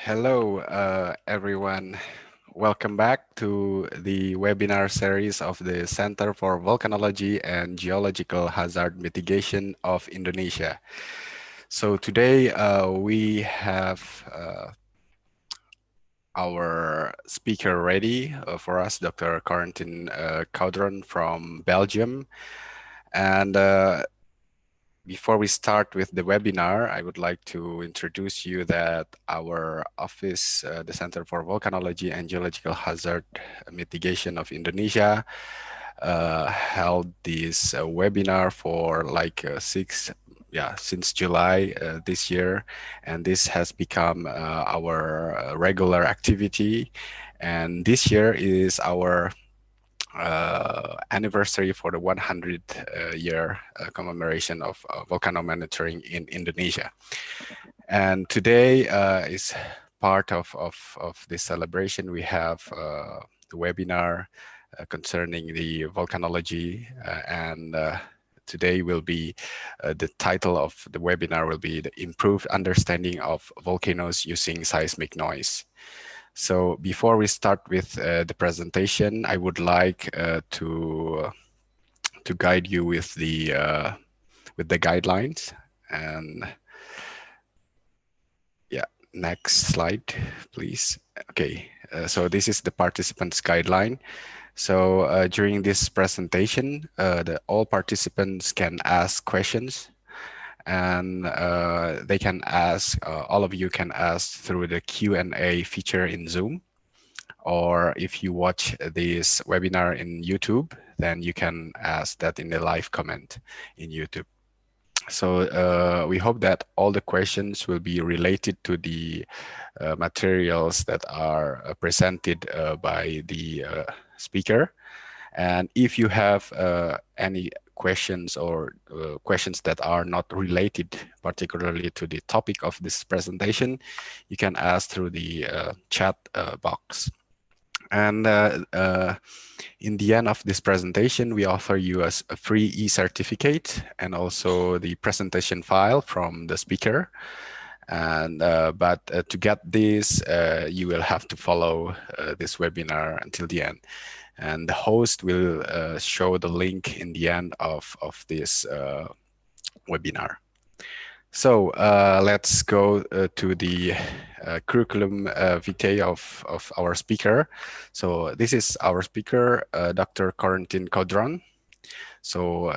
Hello, everyone. Welcome back to the webinar series of the Center for Volcanology and Geological Hazard Mitigation of Indonesia. So today we have our speaker ready for us, Dr. Corentin Caudron from Belgium. And before we start with the webinar, I would like to introduce you that our office, the Center for Volcanology and Geological Hazard Mitigation of Indonesia, held this webinar for like since July this year, and this has become our regular activity. And this year is our anniversary for the 100th year commemoration of volcano monitoring in Indonesia. And today is part of this celebration. We have the webinar concerning the volcanology, and today will be the title of the webinar will be the improved understanding of volcanoes using seismic noise. So before we start with the presentation, I would like to guide you with the guidelines. And yeah, next slide, please. Okay, so this is the participants guideline. So during this presentation, all participants can ask questions, and they can ask, all of you can ask through the Q&A feature in Zoom, or if you watch this webinar in YouTube, then you can ask that in the live comment in YouTube. So we hope that all the questions will be related to the materials that are presented by the speaker. And if you have any questions or questions that are not related particularly to the topic of this presentation, you can ask through the chat box. And in the end of this presentation, we offer you a free e-certificate and also the presentation file from the speaker. And but to get this, you will have to follow this webinar until the end. And the host will show the link in the end of this webinar. So let's go to the curriculum vitae of our speaker. So this is our speaker, Dr. Corentin Caudron. So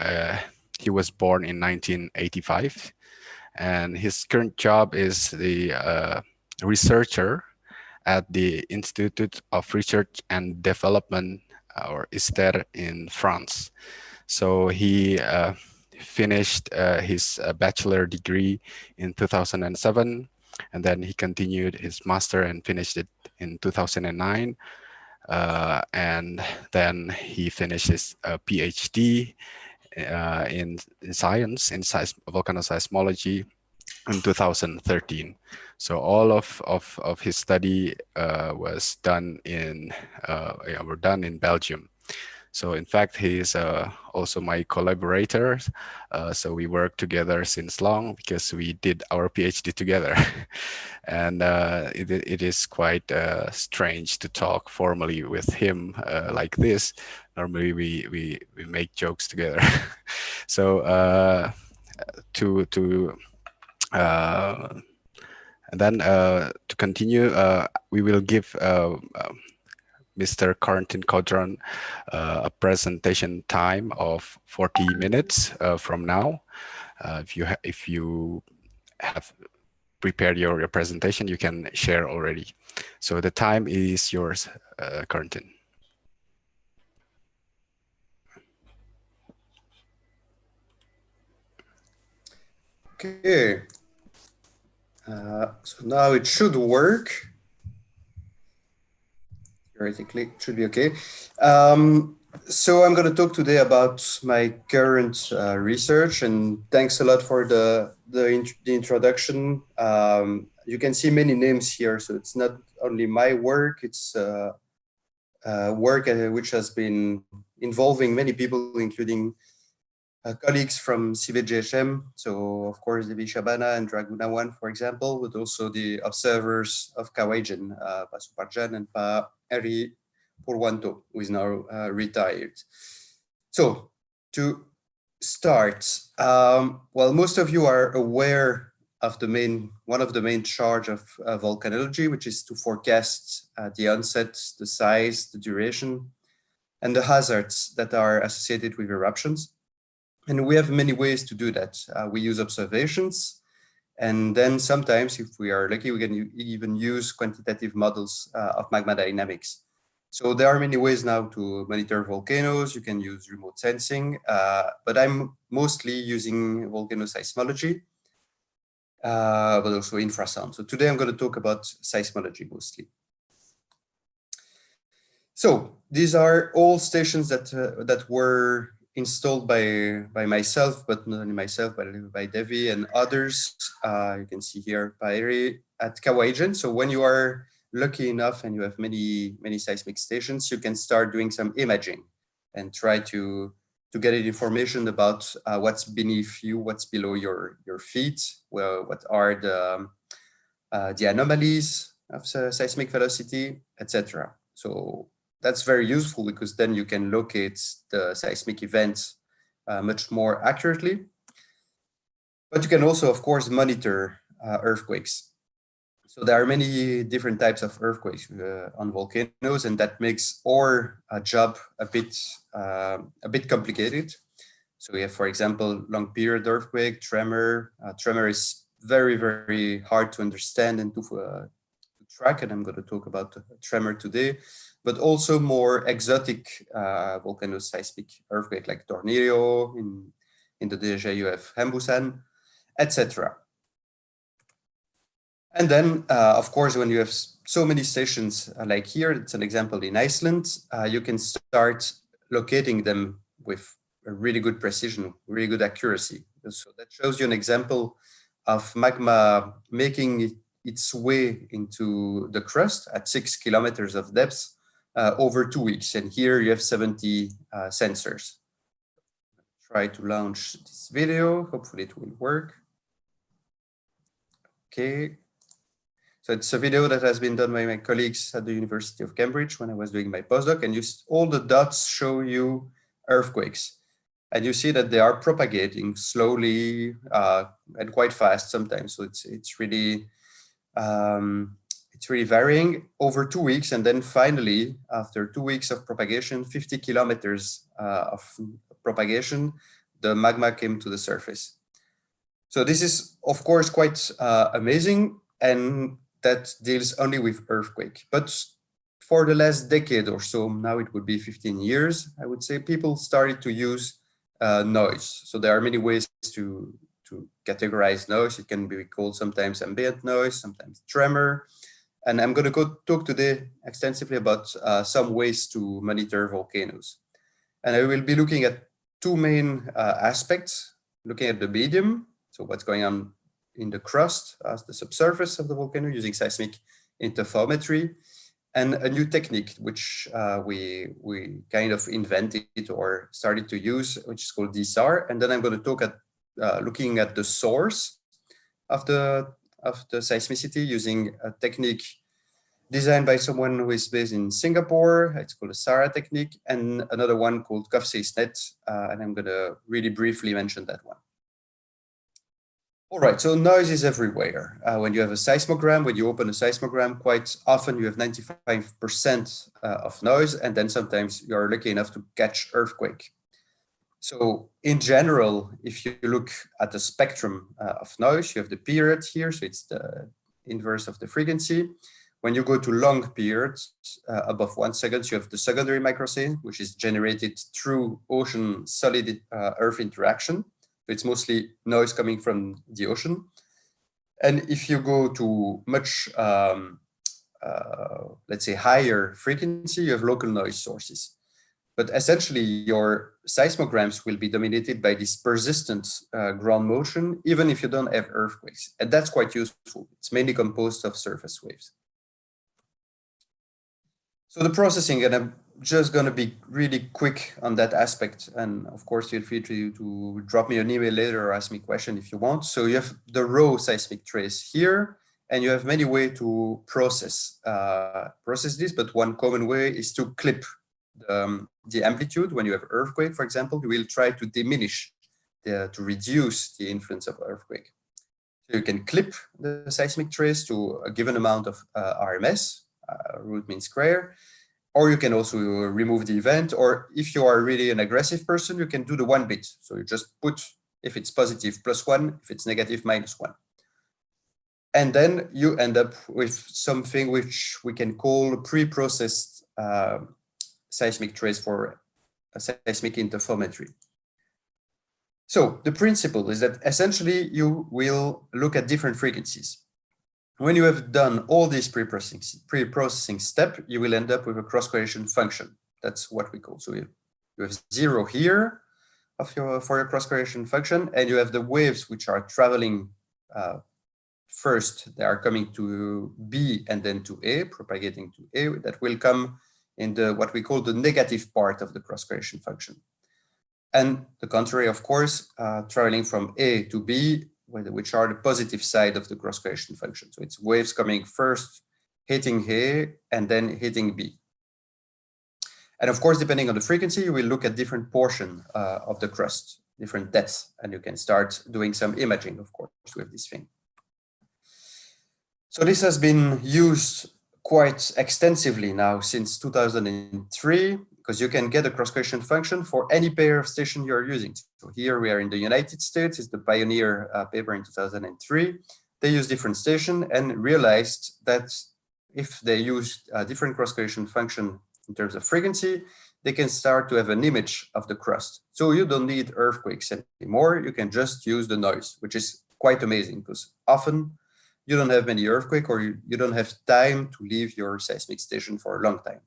he was born in 1985, and his current job is the researcher at the Institute of Research and Development, or ISTerre, in France. So he finished his bachelor degree in 2007, and then he continued his master and finished it in 2009. And then he finished his PhD in science, in volcano seismology in 2013. So all of his study was done in were done in Belgium. So in fact, he is also my collaborator. So we work together since long because we did our PhD together. And it is quite strange to talk formally with him like this. Normally we make jokes together. So and then to continue, we will give Mr. Corentin Caudron a presentation time of 40 minutes from now. If you have prepared your presentation, you can share already. So the time is yours, Corentin. Okay. So now it should work. Theoretically, it should be okay. So I'm going to talk today about my current research, and thanks a lot for the introduction. You can see many names here, so it's not only my work, it's work which has been involving many people, including colleagues from CVGJM, so of course Devy, Syahbana and Draguna 1, for example, but also the observers of Kawajan, Pa Suparjan and Pa Eri Purwanto, who is now retired. So to start, well, most of you are aware of one of the main charge of volcanology, which is to forecast the onset, the size, the duration, and the hazards that are associated with eruptions. And we have many ways to do that. We use observations, and then sometimes, if we are lucky, we can even use quantitative models of magma dynamics. So there are many ways now to monitor volcanoes. You can use remote sensing, but I'm mostly using volcano seismology, but also infrasound. So today I'm going to talk about seismology mostly. So these are all stations that were installed by myself, but not only myself, but by Devy and others. You can see here Pairi at Kawajan. So when you are lucky enough and you have many seismic stations, you can start doing some imaging and try to get information about what's beneath you, what's below your feet, well, what are the anomalies of seismic velocity, etc. So that's very useful because then you can locate the seismic events much more accurately. But you can also, of course, monitor earthquakes. So there are many different types of earthquakes on volcanoes, and that makes our job a bit complicated. So we have, for example, long period earthquake, tremor. Tremor is very, very hard to understand and to track, and I'm going to talk about tremor today. But also more exotic volcanoseismic earthquake like Tornado. In Indonesia, you have Hembusan, etc. And then, of course, when you have so many stations like here, it's an example in Iceland, you can start locating them with a really good precision, really good accuracy. So that shows you an example of magma making its way into the crust at 6 kilometers of depth over 2 weeks. And here you have 70 sensors. Try to launch this video. Hopefully it will work. Okay. So it's a video that has been done by my colleagues at the University of Cambridge when I was doing my postdoc, and all the dots show you earthquakes. And you see that they are propagating slowly and quite fast sometimes. So it's really varying over 2 weeks. And then finally, after 2 weeks of propagation, 50 kilometers of propagation, the magma came to the surface. So this is, of course, quite amazing. And that deals only with earthquake. But for the last decade or so, now it would be 15 years, I would say, people started to use noise. So there are many ways to categorize noise. It can be called sometimes ambient noise, sometimes tremor. And I'm going to talk today extensively about some ways to monitor volcanoes. And I will be looking at two main aspects, looking at the medium, so what's going on in the crust as the subsurface of the volcano using seismic interferometry, and a new technique which we kind of invented or started to use, which is called IRD-ISTerre. And then I'm going to talk at looking at the source of the seismicity using a technique designed by someone who is based in Singapore. It's called a SARA technique, and another one called COFSAISnet, and I'm going to really briefly mention that one. All right, so noise is everywhere. When you have a seismogram, when you open a seismogram, quite often you have 95% of noise, and then sometimes you're lucky enough to catch earthquake. So in general, if you look at the spectrum of noise, you have the period here, so it's the inverse of the frequency. When you go to long periods, above 1 second, you have the secondary microcene, which is generated through ocean solid earth interaction. It's mostly noise coming from the ocean. And if you go to much, let's say, higher frequency, you have local noise sources. But essentially, your seismograms will be dominated by this persistent ground motion, even if you don't have earthquakes. And that's quite useful. It's mainly composed of surface waves. So the processing, and just going to be really quick on that aspect. And of course, feel free to drop me an email later or ask me a question if you want. So you have the raw seismic trace here, and you have many ways to process this. But one common way is to clip the amplitude. When you have earthquake, for example, you will try to diminish, to reduce the influence of earthquake. So you can clip the seismic trace to a given amount of RMS, root mean square, or you can also remove the event, or if you are really an aggressive person, you can do the 1 bit. So you just put, if it's positive, +1, if it's negative, -1. And then you end up with something which we can call pre-processed seismic trace for a seismic interferometry. So the principle is that essentially you will look at different frequencies. When you have done all these pre-processing step, you will end up with a cross-correlation function. That's what we call. So you have 0 here for your cross-correlation function, and you have the waves which are traveling first. They are coming to B and then to A, propagating to A. That will come in the what we call the negative part of the cross-correlation function. And the contrary, of course, traveling from A to B, which are the positive side of the cross-correlation function. So it's waves coming first, hitting A, and then hitting B. And of course, depending on the frequency, you will look at different portion of the crust, different depths, and you can start doing some imaging, of course, with this thing. So this has been used quite extensively now since 2003, because you can get a cross-correlation function for any pair of station you're using. So here we are in the United States. It's the Pioneer paper in 2003. They used different station and realized that if they use a different cross-correlation function in terms of frequency, they can start to have an image of the crust. So you don't need earthquakes anymore. You can just use the noise, which is quite amazing, because often you don't have many earthquakes, or you don't have time to leave your seismic station for a long time.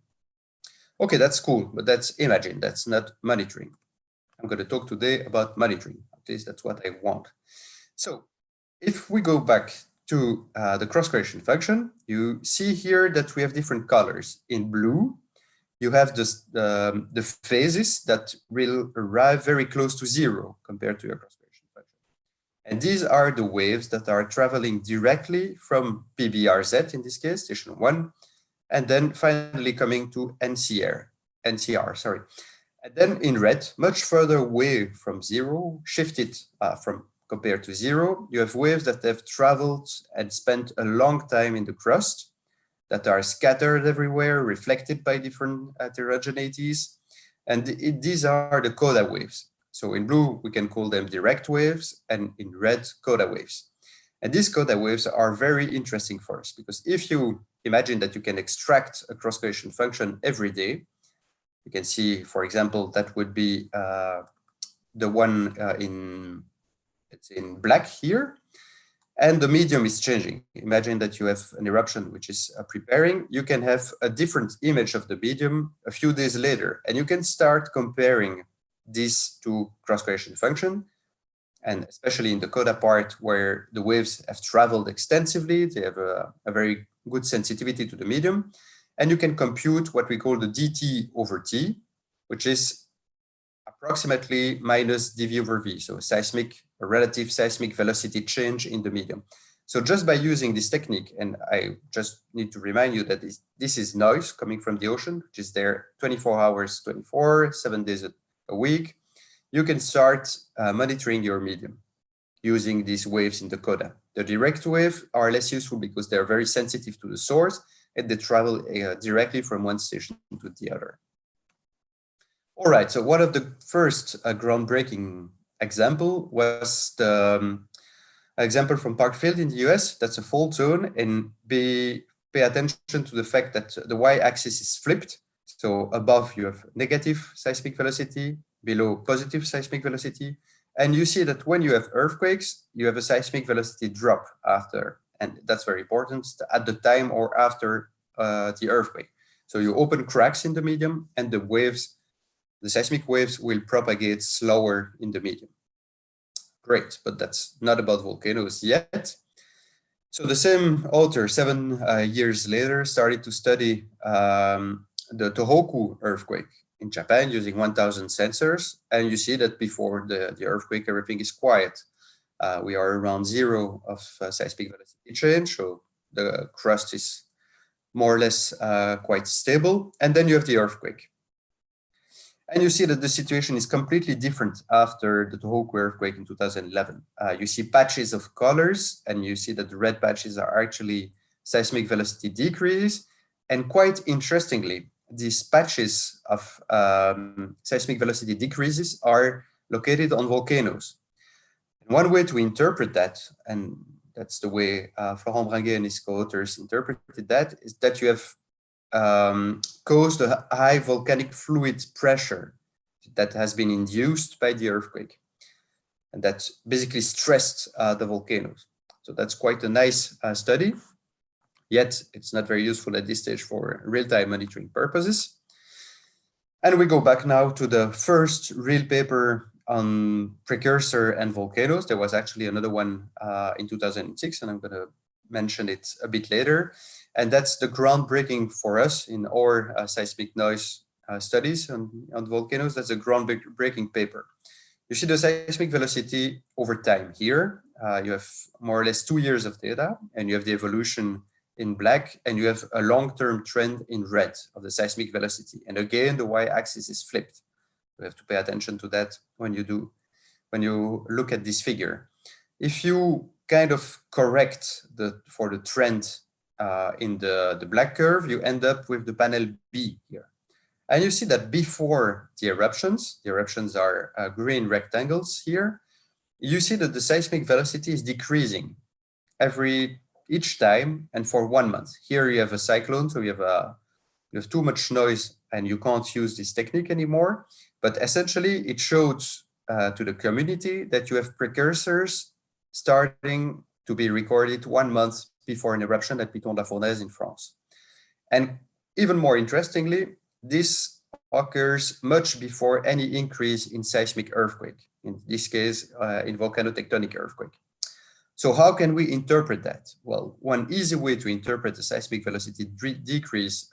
Okay, that's cool, but that's imaging, that's not monitoring. I'm going to talk today about monitoring. At least that's what I want. So if we go back to the cross-correlation function, you see here that we have different colors. In blue, you have this, the phases that will arrive very close to 0 compared to your cross-correlation function. And these are the waves that are traveling directly from PBRZ, in this case, station 1, and then finally coming to NCR. And then in red, much further away from 0, shifted from compared to 0, you have waves that have traveled and spent a long time in the crust, that are scattered everywhere, reflected by different heterogeneities. And these are the Coda waves. So in blue, we can call them direct waves, and in red, Coda waves. And these Coda waves are very interesting for us, because if you imagine that you can extract a cross-correlation function every day, you can see, for example, that would be the one it's in black here, and the medium is changing. Imagine that you have an eruption which is preparing. You can have a different image of the medium a few days later, and you can start comparing these two cross-correlation function. And especially in the Coda part, where the waves have traveled extensively, they have a very good sensitivity to the medium. And you can compute what we call the dt over t, which is approximately minus dv over v, so a relative seismic velocity change in the medium. So just by using this technique, and I just need to remind you that this is noise coming from the ocean, which is there 24 hours, 7 days a week, you can start monitoring your medium using these waves in the Coda. The direct waves are less useful because they're very sensitive to the source, and they travel directly from one station to the other. All right, so one of the first groundbreaking example was the example from Parkfield in the US. That's a fault zone, and pay attention to the fact that the y-axis is flipped. So above you have negative seismic velocity, below positive seismic velocity. And you see that when you have earthquakes, you have a seismic velocity drop after, and that's very important, at the time or after the earthquake. So you open cracks in the medium, and the waves, the seismic waves, will propagate slower in the medium. Great, but that's not about volcanoes yet. So the same author, 7 years later, started to study the Tohoku earthquake in Japan using 1,000 sensors. And you see that before the earthquake, everything is quiet. We are around 0 of seismic velocity change, so the crust is more or less quite stable. And then you have the earthquake. And you see that the situation is completely different after the Tohoku earthquake in 2011. You see patches of colors, and you see that the red patches are actually seismic velocity decrease. And quite interestingly, these patches of seismic velocity decreases are located on volcanoes. And one way to interpret that, and that's the way Florent Branguet and his co-authors interpreted that, is that you have caused a high volcanic fluid pressure that has been induced by the earthquake. And that basically stressed the volcanoes. So that's quite a nice study. Yet it's not very useful at this stage for real-time monitoring purposes. And we go back now to the first real paper on precursor and volcanoes. There was actually another one in 2006, and I'm going to mention it a bit later. And that's the groundbreaking for us in our seismic noise studies on volcanoes. That's a groundbreaking paper. You see the seismic velocity over time here. You have more or less 2 years of data, and you have the evolution in black, and you have a long-term trend in red of the seismic velocity. And again, the y-axis is flipped. You have to pay attention to that when you look at this figure. If you kind of correct for the trend in the black curve, you end up with the panel B here. And you see that before the eruptions are green rectangles here, you see that the seismic velocity is decreasing each time and for 1 month. Here you have a cyclone, so you have too much noise and you can't use this technique anymore. But essentially it shows to the community that you have precursors starting to be recorded 1 month before an eruption at Piton-de-la-Fournaise in France. And even more interestingly, this occurs much before any increase in seismic earthquake, in this case, in volcanotectonic earthquake. So how can we interpret that? Well, one easy way to interpret the seismic velocity decrease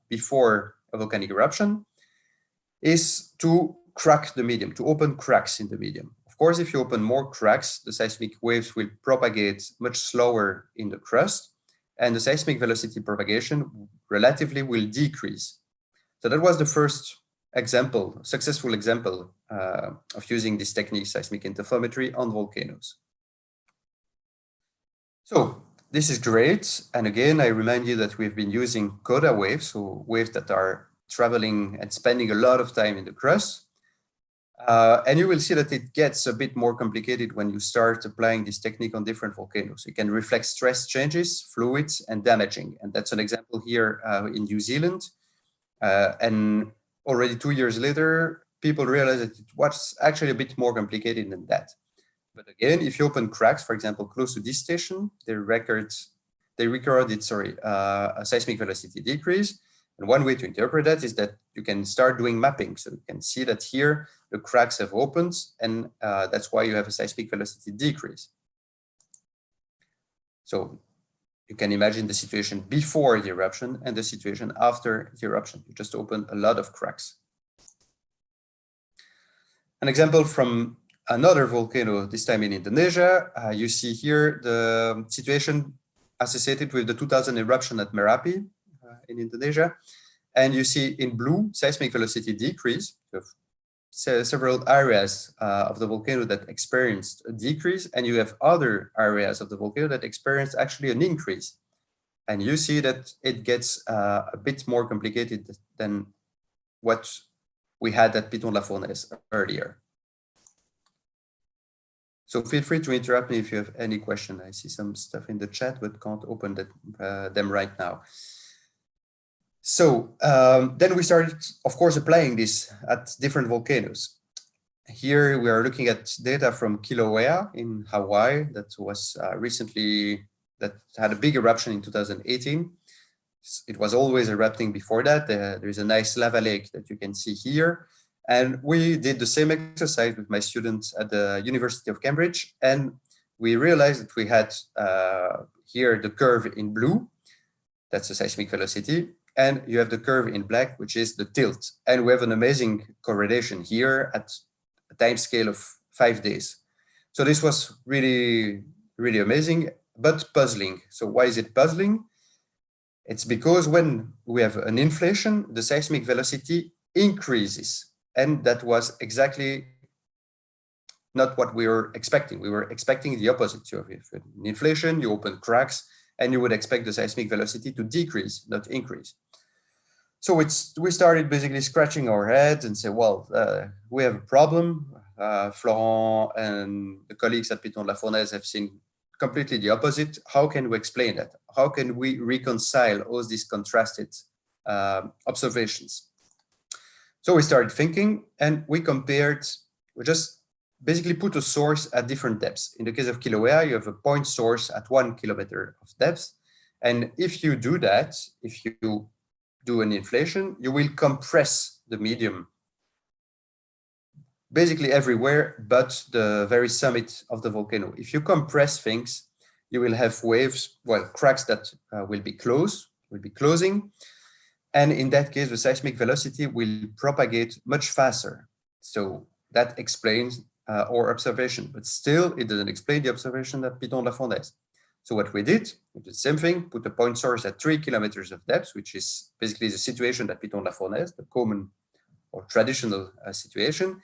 before a volcanic eruption is to crack the medium, to open cracks in the medium. Of course, if you open more cracks, the seismic waves will propagate much slower in the crust, and the seismic velocity propagation relatively will decrease. So that was the first example, successful example of using this technique, seismic interferometry, on volcanoes. So this is great. And again, I remind you that we've been using Codawave, so waves that are traveling and spending a lot of time in the crust. And you will see that it gets a bit more complicated when you start applying this technique on different volcanoes. It can reflect stress changes, fluids, and damaging. And that's an example here in New Zealand. And already 2 years later, people realized that it was actually a bit more complicated than that. But again, if you open cracks, for example, close to this station, they recorded a seismic velocity decrease. And one way to interpret that is that you can start doing mapping. So you can see that here, the cracks have opened, and that's why you have a seismic velocity decrease. So you can imagine the situation before the eruption and the situation after the eruption. You just open a lot of cracks. An example from another volcano, this time in Indonesia. You see here the situation associated with the 2000 eruption at Merapi in Indonesia. And you see in blue, seismic velocity decrease. You have several areas of the volcano that experienced a decrease, and you have other areas of the volcano that experienced actually an increase. And you see that it gets a bit more complicated than what we had at Piton-de-la-Fournaise earlier. So feel free to interrupt me if you have any question. I see some stuff in the chat, but can't open them right now. So then we started, of course, applying this at different volcanoes. Here we are looking at data from Kilauea in Hawaii that was that had a big eruption in 2018. It was always erupting before that. There is a nice lava lake that you can see here. And we did the same exercise with my students at the University of Cambridge. And we realized that we had here the curve in blue. That's the seismic velocity. and you have the curve in black, which is the tilt. And we have an amazing correlation here at a time scale of 5 days. So this was really, really amazing, but puzzling. So why is it puzzling? It's because when we have an inflation, the seismic velocity increases. And that was exactly not what we were expecting. We were expecting the opposite. So if an inflation, you open cracks, and you would expect the seismic velocity to decrease, not increase. So we started basically scratching our heads and say, well, we have a problem. Florent and the colleagues at Piton de la Fournaise have seen completely the opposite. How can we explain that? How can we reconcile all these contrasted observations? So we started thinking, and we just basically put a source at different depths. In the case of Kilauea, you have a point source at 1 kilometer of depth. And if you do that, if you do an inflation, you will compress the medium basically everywhere but the very summit of the volcano. If you compress things, you will have waves, well, cracks that will be closing. And in that case, the seismic velocity will propagate much faster. So that explains our observation, but still it doesn't explain the observation at Piton de la Fournaise. So what we did the same thing, put a point source at 3 kilometers of depth, which is basically the situation at Piton de la Fournaise, the common or traditional situation.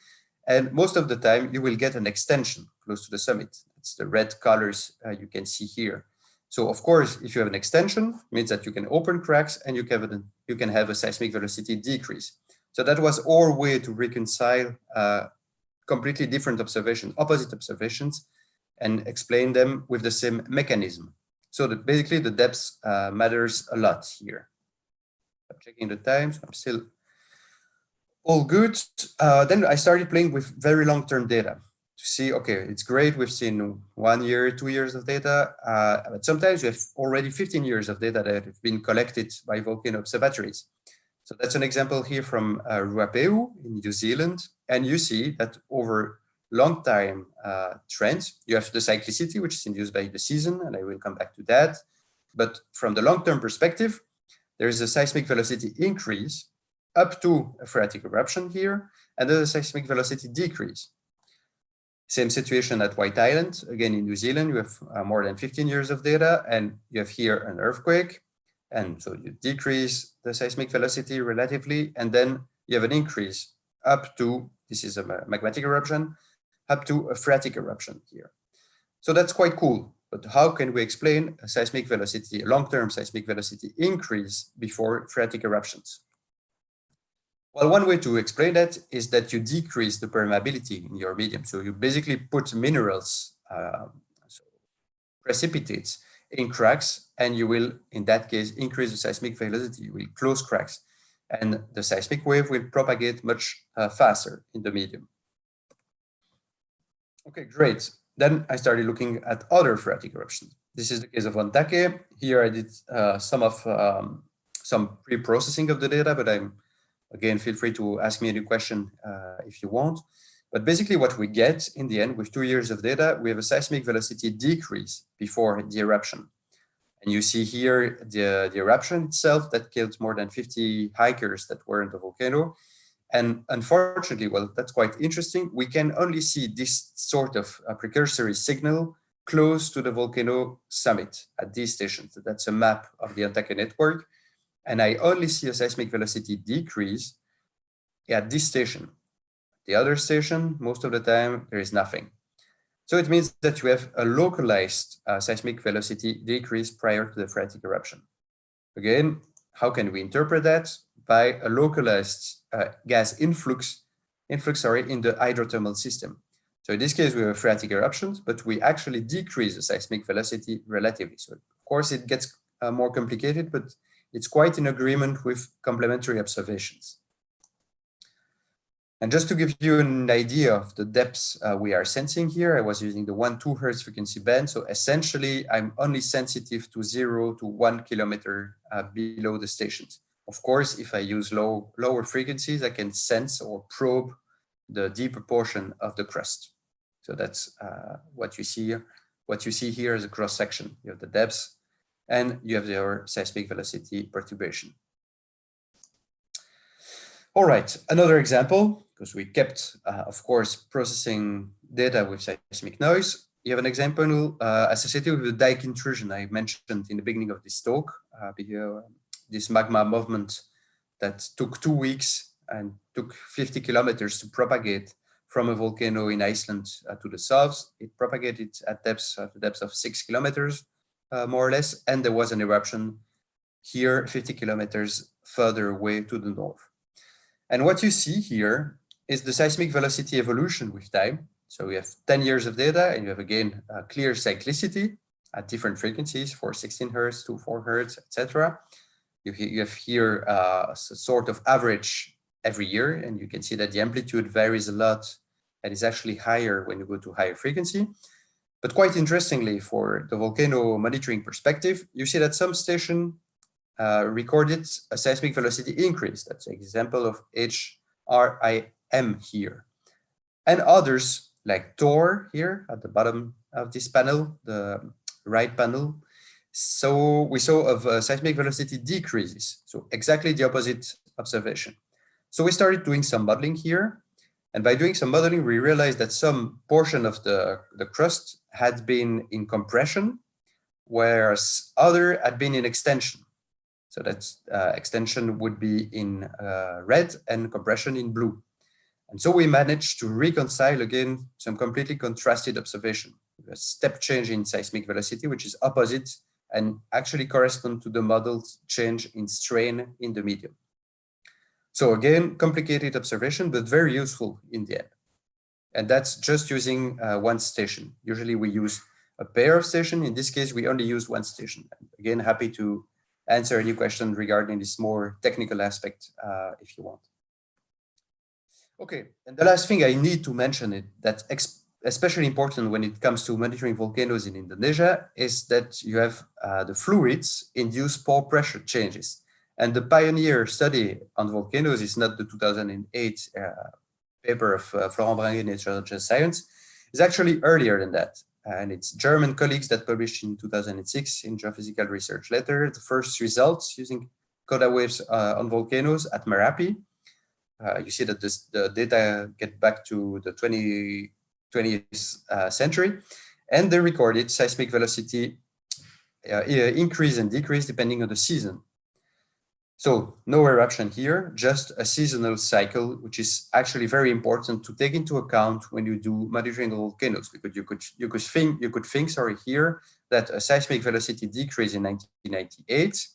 And most of the time you will get an extension close to the summit. It's the red colors you can see here. So of course, if you have an extension, it means that you can open cracks and you can have a seismic velocity decrease. So that was our way to reconcile completely different observations, opposite observations, and explain them with the same mechanism. So that basically the depth matters a lot here. I'm checking the time, so I'm still all good. Then I started playing with very long-term data to see, okay, it's great. We've seen 1 year, 2 years of data, but sometimes we have already 15 years of data that have been collected by volcano observatories. So that's an example here from Ruapeu in New Zealand. And you see that over long time trends, you have the cyclicity, which is induced by the season, and I will come back to that. But from the long-term perspective, there is a seismic velocity increase up to a phreatic eruption here, and then a seismic velocity decrease. Same situation at White Island. Again, in New Zealand, you have more than 15 years of data, and you have here an earthquake. And so you decrease the seismic velocity relatively, and then you have an increase up to, this is a magmatic eruption, up to a phreatic eruption here. So that's quite cool. But how can we explain a seismic velocity, a long-term seismic velocity increase before phreatic eruptions? Well, one way to explain that is that you decrease the permeability in your medium. So you basically put minerals, so precipitates in cracks, and you will, in that case, increase the seismic velocity. You will close cracks, and the seismic wave will propagate much faster in the medium. Okay, great. Then I started looking at other phreatic eruptions. This is the case of Ontake. Here I did some pre-processing of the data, but again, feel free to ask me any question if you want. But basically what we get in the end with 2 years of data, we have a seismic velocity decrease before the eruption. And you see here the eruption itself that killed more than 50 hikers that were in the volcano. And unfortunately, well, that's quite interesting. We can only see this sort of precursory signal close to the volcano summit at these stations. That's a map of the Ontake network. And I only see a seismic velocity decrease at this station. The other station, most of the time, there is nothing. So it means that you have a localized seismic velocity decrease prior to the phreatic eruption. Again, how can we interpret that? By a localized gas influx in the hydrothermal system. So in this case, we have phreatic eruptions, but we actually decrease the seismic velocity relatively. So of course, it gets more complicated, but it's quite in agreement with complementary observations. And just to give you an idea of the depths we are sensing here, I was using the 1-2 Hertz frequency band. So essentially, I'm only sensitive to 0 to 1 kilometer below the stations. Of course, if I use lower frequencies, I can sense or probe the deeper portion of the crust. So that's what you see here. What you see here is a cross section. You have the depths, and you have your seismic velocity perturbation. All right, another example, because we kept, of course, processing data with seismic noise. You have an example associated with the dyke intrusion I mentioned in the beginning of this talk, this magma movement that took 2 weeks and took 50 kilometers to propagate from a volcano in Iceland to the south. It propagated at the depths of 6 kilometers, more or less, and there was an eruption here 50 kilometers further away to the north. And what you see here is the seismic velocity evolution with time. So we have 10 years of data, and you have again clear cyclicity at different frequencies for 16 hertz to 4 hertz, etc. You have here a sort of average every year, and you can see that the amplitude varies a lot and is actually higher when you go to higher frequency. But quite interestingly, for the volcano monitoring perspective, you see that some station recorded a seismic velocity increase. That's an example of HRIM here. And others, like TOR here at the bottom of this panel, the right panel. So we saw of seismic velocity decreases. So exactly the opposite observation. So we started doing some modeling here. And by doing some modeling, we realized that some portion of the crust had been in compression, whereas other had been in extension. So that's extension would be in red and compression in blue. And so we managed to reconcile again some completely contrasted observation, a step change in seismic velocity, which is opposite and actually correspond to the modeled change in strain in the medium. So again, complicated observation, but very useful in the end. And that's just using one station. Usually we use a pair of stations. In this case, we only use one station. Again, happy to answer any question regarding this more technical aspect if you want. Okay, and the last thing I need to mention it that's especially important when it comes to monitoring volcanoes in Indonesia is that you have the fluids induce pore pressure changes. And the pioneer study on volcanoes is not the 2008 paper of Florent Bringuet in Nature Science. It's actually earlier than that. And it's German colleagues that published in 2006 in Geophysical Research Letter the first results using Codawaves on volcanoes at Merapi. You see that the data get back to the 20th century, and they recorded seismic velocity increase and decrease depending on the season. So no eruption here, just a seasonal cycle, which is actually very important to take into account when you do monitoring the volcanoes, because you could think here that a seismic velocity decrease in 1998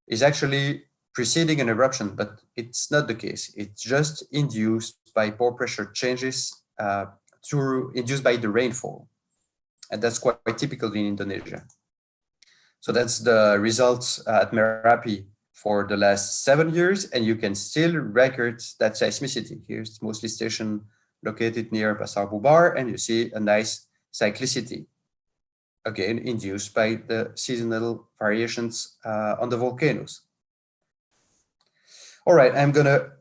is actually preceding an eruption, but it's not the case. It's just induced by pore pressure changes induced by the rainfall, and that's quite typical in Indonesia. So that's the results at Merapi for the last 7 years, and you can still record that seismicity. Here's mostly station located near Pasar Bubar, and you see a nice cyclicity, again, induced by the seasonal variations on the volcanoes. All right, I'm gonna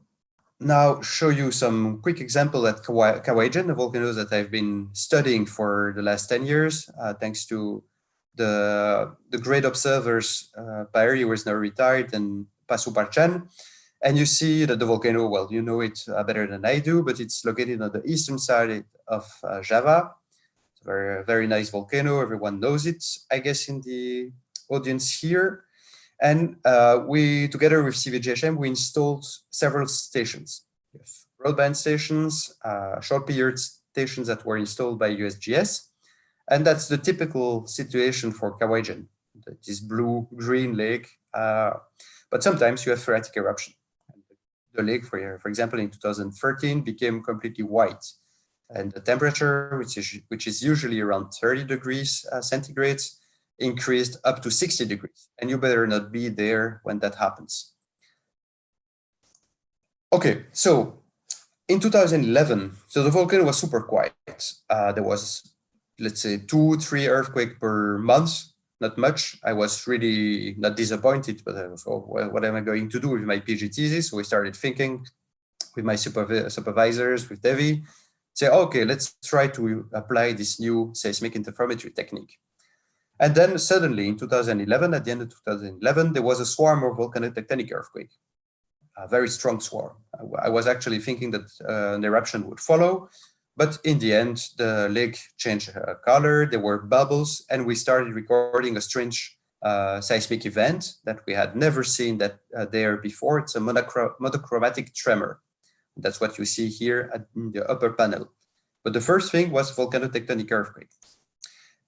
now show you some quick example at Kawajan, the volcanoes that I've been studying for the last 10 years, thanks to the great observers, Paeri, who is now retired, and Pasu Parchan. And you see that the volcano, well, you know it better than I do, but it's located on the eastern side of Java. It's a very, very nice volcano. Everyone knows it, I guess, in the audience here. And we, together with CVGJM, we installed several stations. We have broadband stations, short period stations that were installed by USGS. And that's the typical situation for Kawajan, this blue-green lake. But sometimes you have phreatic eruption. The lake, for example, in 2013 became completely white. And the temperature, which is usually around 30 degrees centigrade, increased up to 60 degrees. And you better not be there when that happens. Okay, so in 2011, so the volcano was super quiet. There was, let's say, 2-3 earthquakes per month, not much. I was really not disappointed, but I was, oh, well, what am I going to do with my PhD thesis? So we started thinking with my supervisors, with Devy, say, okay, let's try to apply this new seismic interferometry technique. And then suddenly in 2011, at the end of 2011, there was a swarm of volcanic tectonic earthquake. a very strong swarm. I was actually thinking that an eruption would follow, but in the end, the lake changed color, there were bubbles, and we started recording a strange seismic event that we had never seen there before. It's a monochromatic tremor. That's what you see here in the upper panel. But the first thing was volcanotectonic earthquake.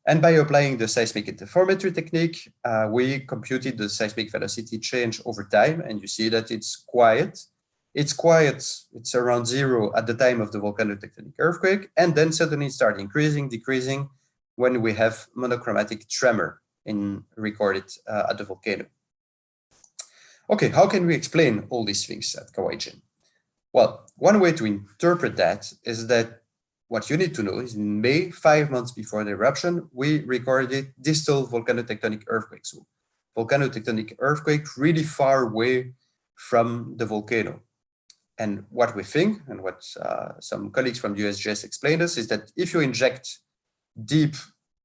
And by applying the seismic interferometry technique, we computed the seismic velocity change over time, and you see that it's quiet. It's quiet, it's around 0 at the time of the volcanotectonic earthquake, and then suddenly start increasing, decreasing when we have monochromatic tremor recorded at the volcano. Okay, how can we explain all these things at Kawaijin? Well, one way to interpret that is that what you need to know is in May, 5 months before the eruption, we recorded distal volcanotectonic earthquakes. So volcanotectonic earthquake really far away from the volcano. And what we think, and what some colleagues from the USGS explained us, is that if you inject deep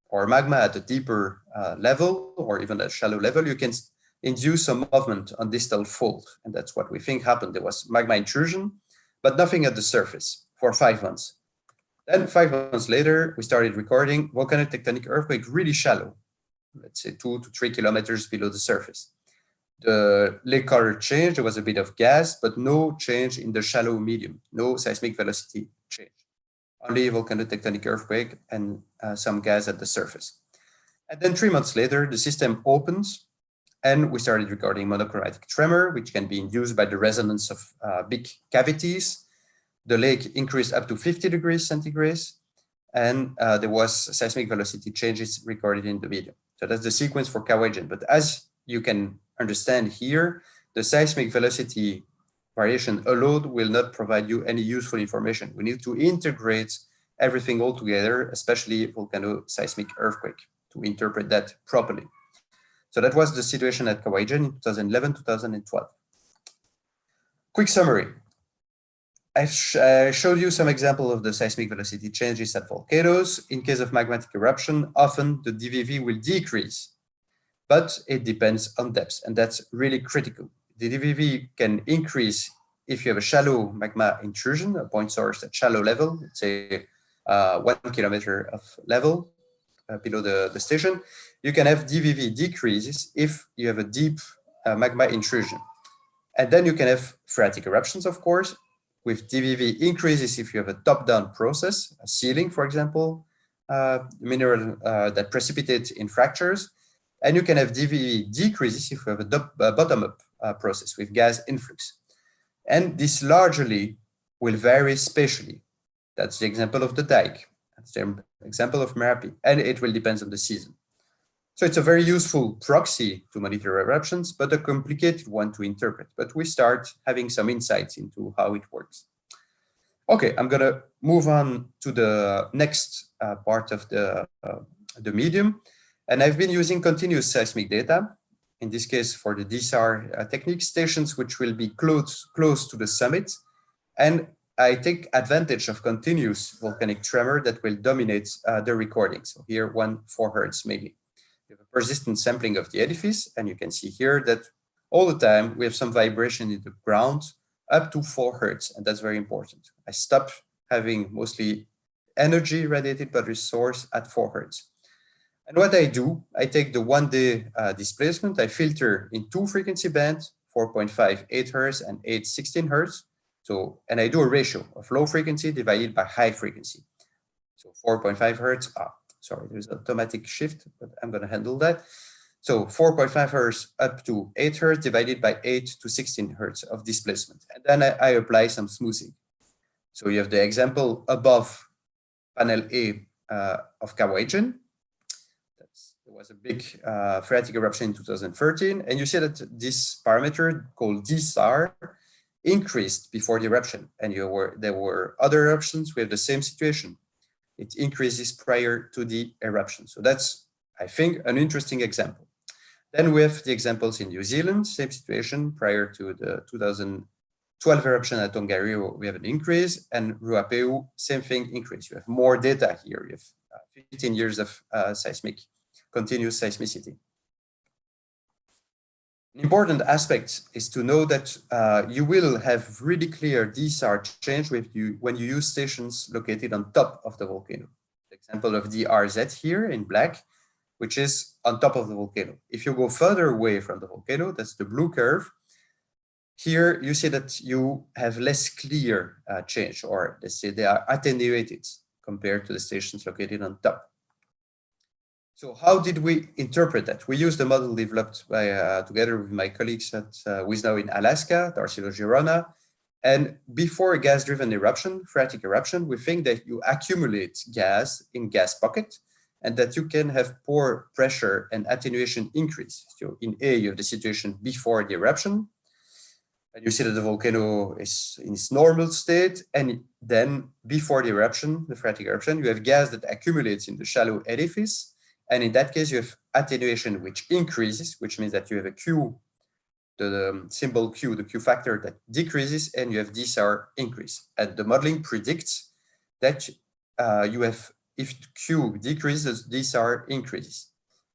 or magma at a deeper level, or even at a shallow level, you can induce some movement on distal fold. And that's what we think happened. There was magma intrusion, but nothing at the surface for 5 months. Then 5 months later, we started recording volcanotectonic earthquake really shallow, let's say 2 to 3 kilometers below the surface. The lake color changed, there was a bit of gas, but no change in the shallow medium, no seismic velocity change. Only volcanotectonic earthquake and some gas at the surface. And then 3 months later, the system opens and we started recording monochromatic tremor, which can be induced by the resonance of big cavities. The lake increased up to 50 degrees centigrade, and there was seismic velocity changes recorded in the medium. So that's the sequence for Kawaijin. But as you can understand here, the seismic velocity variation alone will not provide you any useful information. We need to integrate everything all together, especially volcano-seismic earthquake, to interpret that properly. So that was the situation at Kawaijin in 2011-2012. Quick summary. I've showed you some examples of the seismic velocity changes at volcanoes. In case of magmatic eruption, often the DVV will decrease, but it depends on depth, and that's really critical. The DVV can increase if you have a shallow magma intrusion, a point source at shallow level, let's say 1 kilometer of level below the station. You can have DVV decreases if you have a deep magma intrusion. And then you can have phreatic eruptions, of course, with DVV increases if you have a top-down process, a sealing, for example, mineral that precipitates in fractures. And you can have DVV decreases if you have a bottom-up process with gas influx. And this largely will vary spatially. That's the example of the dyke. That's the example of Merapi. And it will depend on the season. So it's a very useful proxy to monitor eruptions, but a complicated one to interpret. But we start having some insights into how it works. Okay, I'm going to move on to the next part of the medium. And I've been using continuous seismic data, in this case for the IRD-ISTerre technique, stations which will be close to the summit. And I take advantage of continuous volcanic tremor that will dominate the recording. So here 4 Hertz mainly. We have a persistent sampling of the edifice, and you can see here that all the time we have some vibration in the ground up to 4 Hertz, and that's very important. I stop having mostly energy radiated by the source at 4 Hertz. And what I do, I take the 1-day displacement, I filter in 2 frequency bands, 4.5 8 Hertz and 8 16 Hertz. So, and I do a ratio of low frequency divided by high frequency. So 4.5 Hertz, sorry, there's an automatic shift, but I'm going to handle that. So 4.5 Hertz up to 8 Hertz divided by 8 to 16 Hertz of displacement. And then I apply some smoothing. So you have the example above panel A of Kawaijin. There was a big phreatic eruption in 2013. And you see that this parameter called IRD-ISTerre increased before the eruption. And there were other eruptions with the same situation. It increases prior to the eruption. So that's, I think, an interesting example. Then we have the examples in New Zealand, same situation prior to the 2012 eruption at Tongariro, we have an increase, and Ruapeu, same thing, increase. You have more data here. You have 15 years of continuous seismicity. An important aspect is to know that you will have really clear DSR change when you use stations located on top of the volcano. The example of the RZ here in black, which is on top of the volcano. If you go further away from the volcano, that's the blue curve. Here you see that you have less clear change, or let's say they are attenuated compared to the stations located on top. So how did we interpret that? We used a model developed by, together with my colleagues at who is now in Alaska, Darcy Girona. And before a gas-driven eruption, phreatic eruption, we think that you accumulate gas in gas pocket and that you can have pore pressure and attenuation increase. So in A, you have the situation before the eruption, and you see that the volcano is in its normal state. And then before the eruption, the phreatic eruption, you have gas that accumulates in the shallow edifice. And in that case, you have attenuation, which increases, which means that you have a Q, the symbol Q, the Q factor that decreases, and you have DSR increase. And the modeling predicts that you have, if Q decreases, DSR increases.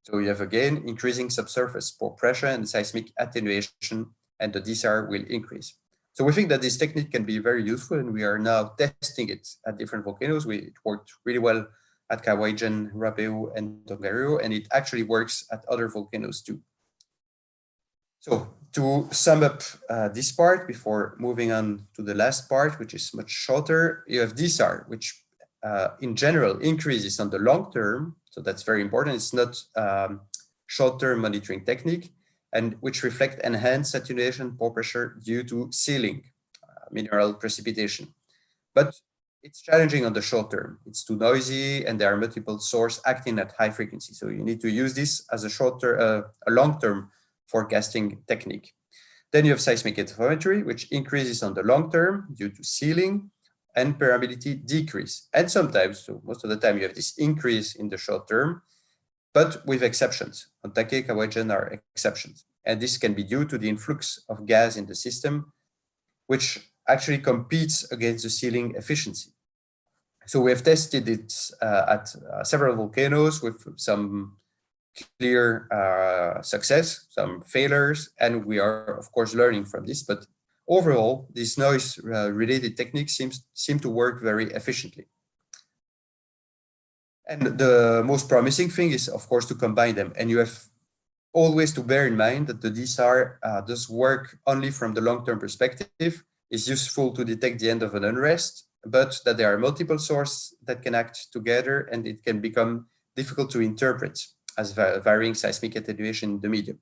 So you have again increasing subsurface pore pressure and seismic attenuation, and the DSR will increase. So we think that this technique can be very useful, and we are now testing it at different volcanoes. It worked really well at Kawajan, Rapeu, and Tongariro, and it actually works at other volcanoes too. So to sum up this part before moving on to the last part, which is much shorter, you have DSR, which in general increases on the long term. So that's very important. It's not short-term monitoring technique, and which reflect enhanced attenuation pore pressure due to sealing, mineral precipitation. But it's challenging on the short term. It's too noisy, and there are multiple sources acting at high frequency. So you need to use this as a long-term forecasting technique. Then you have seismic interferometry, which increases on the long term due to sealing and permeability decrease. And sometimes, so most of the time, you have this increase in the short term, but with exceptions. Ontake, Kawajan are exceptions. And this can be due to the influx of gas in the system, which actually competes against the sealing efficiency. So we have tested it at several volcanoes with some clear success, some failures, and we are, of course, learning from this. But overall, these noise-related techniques seem to work very efficiently. And the most promising thing is, of course, to combine them. And you have always to bear in mind that the DSR does work only from the long-term perspective. It's useful to detect the end of an unrest, but that there are multiple sources that can act together, and it can become difficult to interpret as varying seismic attenuation in the medium.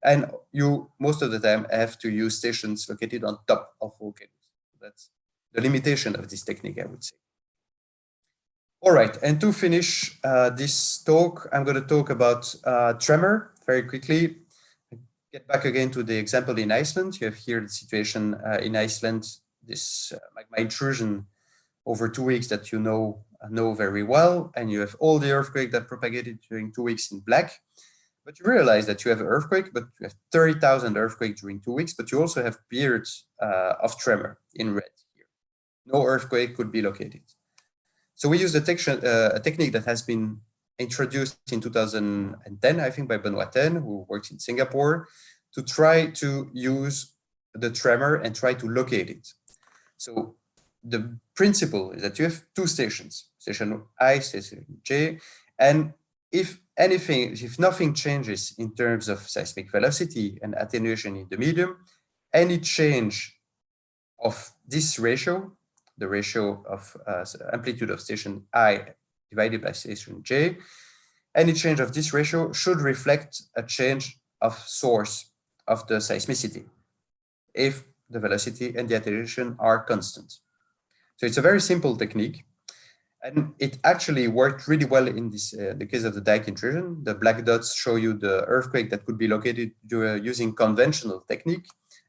And you, most of the time, have to use stations located on top of volcanoes. That's the limitation of this technique, I would say. All right, and to finish this talk, I'm going to talk about tremor very quickly. Get back again to the example in Iceland. You have here the situation in Iceland, this magma intrusion over 2 weeks that you know very well, and you have all the earthquake that propagated during 2 weeks in black. But you realize that you have an earthquake, but you have 30,000 earthquakes during 2 weeks, but you also have periods of tremor in red here. No earthquake could be located. So we use a technique that has been introduced in 2010, I think, by Benoit Ten, who works in Singapore, to try to use the tremor and try to locate it. So the principle is that you have two stations, station I, station J, and if nothing changes in terms of seismic velocity and attenuation in the medium, any change of this ratio, the ratio of amplitude of station I divided by station J, any change of this ratio should reflect a change of source of the seismicity if the velocity and the attenuation are constant. So it's a very simple technique, and it actually worked really well in this the case of the dyke intrusion. The black dots show you the earthquake that could be located using conventional technique.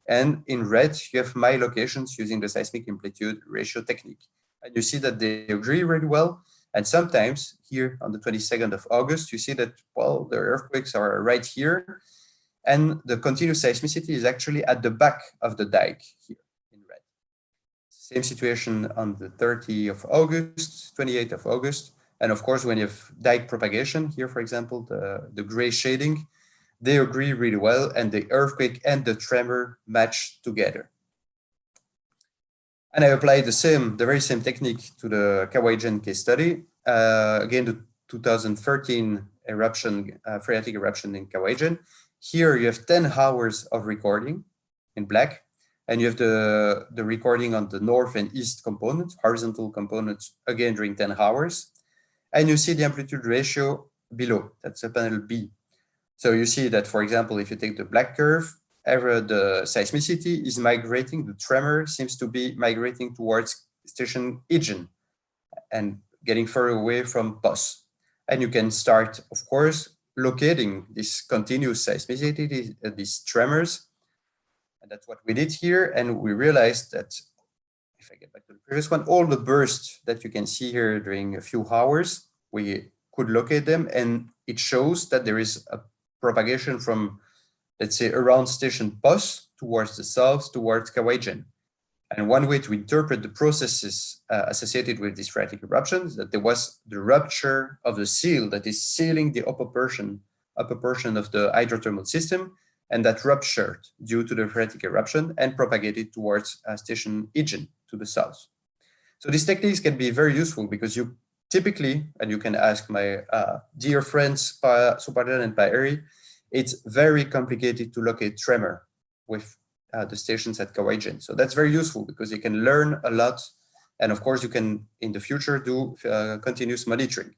And in red, you have my locations using the seismic amplitude ratio technique. And you see that they agree really well. And sometimes here on the 22nd of August, you see that, well, the earthquakes are right here. And the continuous seismicity is actually at the back of the dyke here in red. Same situation on the 30th of August, 28th of August. And of course, when you have dyke propagation here, for example, the gray shading, they agree really well, and the earthquake and the tremor match together. And I applied the very same technique to the Kawajan case study. Again, the 2013 eruption, phreatic eruption in Kawajan. Here you have 10 hours of recording in black, and you have the recording on the north and east components, horizontal components, again during 10 hours. And you see the amplitude ratio below, that's a panel B. So you see that, for example, if you take the black curve, the seismicity is migrating, the tremor seems to be migrating towards station Ijen and getting further away from POS. And you can start, of course, locating this continuous seismicity, these tremors. And that's what we did here. And we realized that, if I get back to the previous one, all the bursts that you can see here during a few hours, we could locate them. And it shows that there is a propagation from, let's say, around station POS towards the south, towards Kawajan. And one way to interpret the processes associated with this phreatic eruption is that there was the rupture of the seal that is sealing the upper portion of the hydrothermal system, and that ruptured due to the phreatic eruption and propagated towards station Ijen to the south. So these techniques can be very useful because you typically, and you can ask my dear friends, Supardan and Paeri, it's very complicated to locate tremor with the stations at Kawajan. So that's very useful because you can learn a lot. And of course, you can, in the future, do continuous monitoring.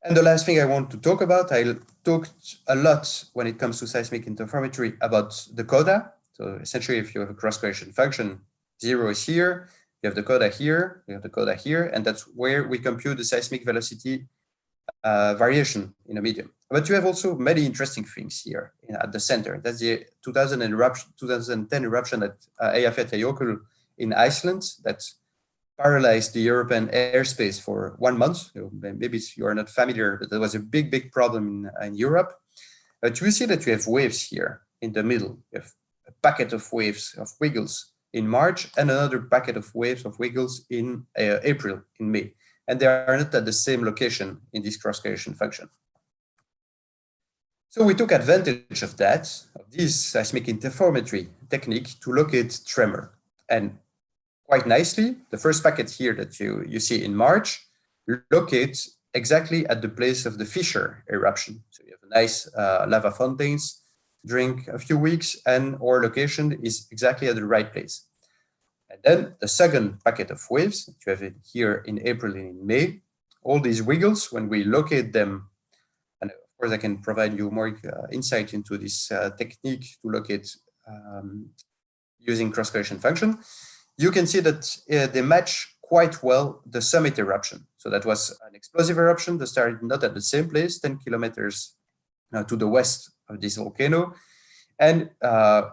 And the last thing I want to talk about, I talked a lot when it comes to seismic interferometry about the coda. So essentially, if you have a cross-correlation function, 0 is here, you have the coda here, you have the coda here, and that's where we compute the seismic velocity variation in a medium. But you have also many interesting things here at the center. That's the 2010 eruption at Eyjafjallajökull in Iceland that paralyzed the European airspace for 1 month. Maybe you are not familiar, but there was a big, big problem in Europe. But you see that you have waves here in the middle. You have a packet of waves of wiggles in March and another packet of waves of wiggles in April, in May. And they are not at the same location in this cross-correlation function. So we took advantage of that, of this seismic interferometry technique to locate tremor. And quite nicely, the first packet here that you see in March locates exactly at the place of the fissure eruption. So you have a nice lava fountains during a few weeks, and our location is exactly at the right place. And then the second packet of waves that you have here in April and in May, all these wiggles, when we locate them, and of course I can provide you more insight into this technique to locate using cross-correlation function, you can see that they match quite well the summit eruption. So that was an explosive eruption that started not at the same place, 10 kilometers to the west of this volcano. And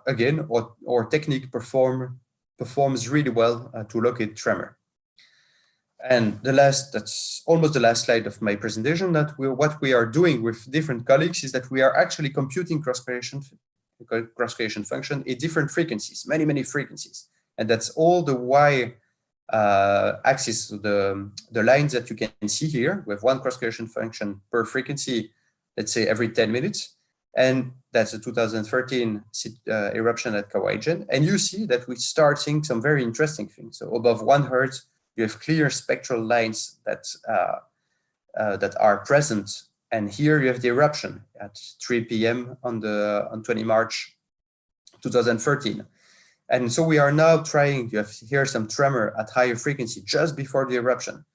again, our technique performs really well to locate tremor. And that's almost the last slide of my presentation, that what we are doing with different colleagues is that we are actually computing cross-correlation function at different frequencies, many frequencies. And that's all the y axis, the lines that you can see here. We have one cross-correlation function per frequency, let's say every 10 minutes. And that's a 2013 eruption at Kawajan. And you see that we start seeing some very interesting things. So above 1 Hertz, you have clear spectral lines that are present. And here you have the eruption at 3 p.m. on 20 March 2013. And so we are now trying to have here some tremor at higher frequency just before the eruption.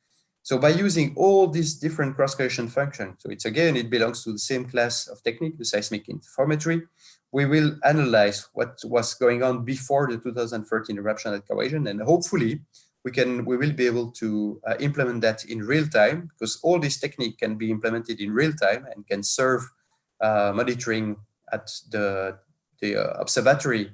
So by using all these different cross-correlation functions, so it belongs to the same class of technique, the seismic interferometry, we will analyze what was going on before the 2013 eruption at Kawajan, and hopefully we will be able to implement that in real time, because all this technique can be implemented in real time and can serve monitoring at the observatory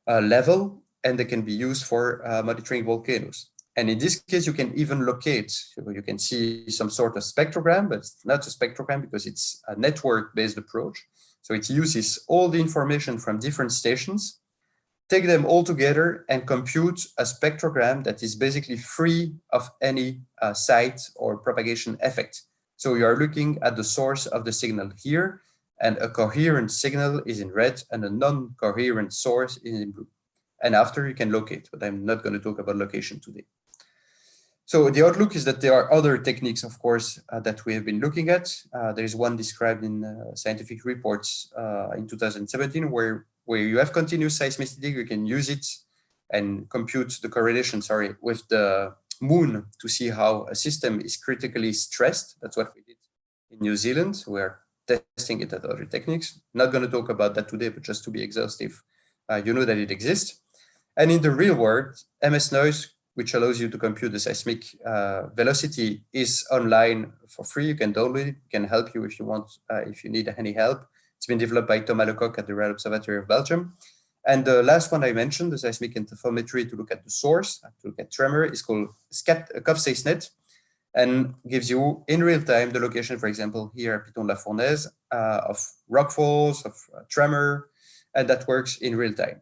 level, and they can be used for monitoring volcanoes. And in this case, you can even locate, so you can see some sort of spectrogram, but it's not a spectrogram because it's a network-based approach. So it uses all the information from different stations, take them all together and compute a spectrogram that is basically free of any site or propagation effect. So you are looking at the source of the signal here, and a coherent signal is in red and a non-coherent source is in blue. And after you can locate, but I'm not going to talk about location today. So the outlook is that there are other techniques, of course, that we have been looking at. There is one described in scientific reports in 2017 where you have continuous seismicity, you can use it and compute the correlation, with the moon to see how a system is critically stressed. That's what we did in New Zealand. We are testing it at other techniques. Not going to talk about that today, but just to be exhaustive, you know that it exists. And in the real world, MS Noise, which allows you to compute the seismic velocity, is online for free. You can download it. It can help you if you want, if you need any help. It's been developed by Thomas Lecoq at the Royal Observatory of Belgium. And the last one I mentioned, the seismic interferometry to look at the source, to look at tremor, is called CovSeisNet, and gives you in real time the location, for example, here at Piton La Fournaise, of rockfalls, of tremor, and that works in real time.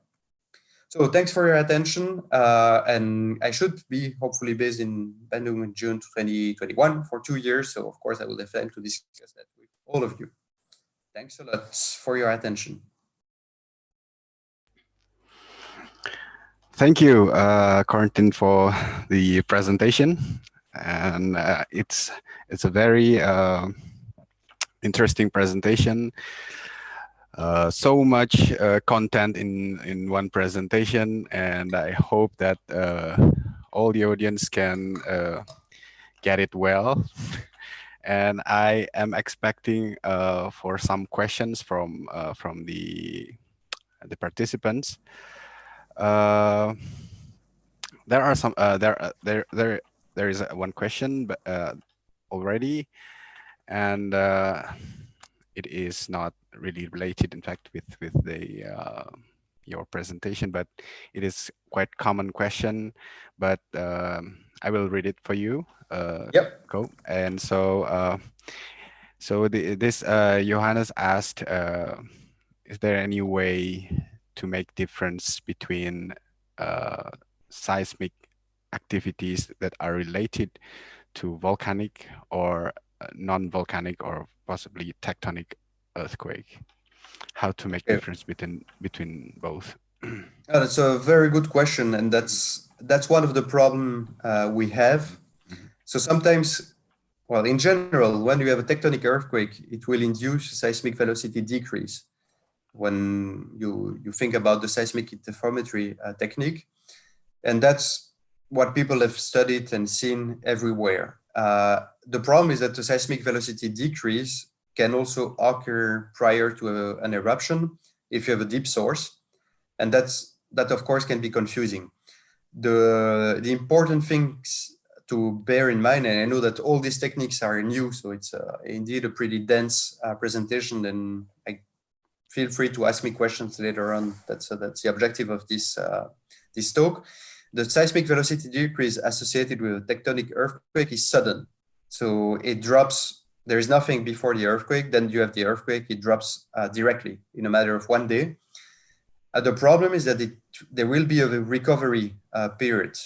So thanks for your attention, and I should be hopefully based in Bandung in June 2021 for 2 years. So of course I will have time to discuss that with all of you. Thanks a lot for your attention. Thank you, Corentin, for the presentation, and it's a very interesting presentation. So much content in one presentation, and I hope that all the audience can get it well. And I am expecting for some questions from the participants. There are some there is one question but already, and it is not really related, in fact, with the your presentation, but it is quite common question. But I will read it for you. Yep. Go. And so this Johannes asked, is there any way to make difference between seismic activities that are related to volcanic or non-volcanic or possibly tectonic earthquake? How to make difference between both? That's a very good question, and that's one of the problem we have. So sometimes, well, in general, when you have a tectonic earthquake, it will induce seismic velocity decrease. When you think about the seismic interferometry technique, and that's what people have studied and seen everywhere. The problem is that the seismic velocity decrease can also occur prior to an eruption if you have a deep source, and that of course can be confusing. The important things to bear in mind, and I know that all these techniques are new, so it's indeed a pretty dense presentation, and feel free to ask me questions later on. That's the objective of this this talk. The seismic velocity decrease associated with a tectonic earthquake is sudden. So it drops, there is nothing before the earthquake, then you have the earthquake, it drops directly in a matter of 1 day. The problem is that there will be a recovery period,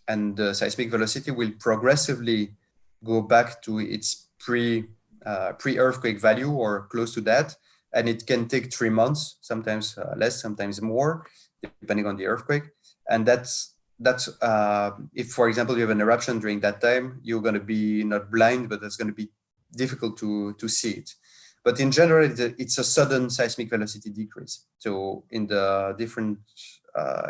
and the seismic velocity will progressively go back to its pre-earthquake value or close to that. And it can take 3 months, sometimes less, sometimes more, depending on the earthquake. And that's if, for example, you have an eruption during that time, you're going to be not blind, but it's going to be difficult to see it. But in general, it's a sudden seismic velocity decrease. So in the different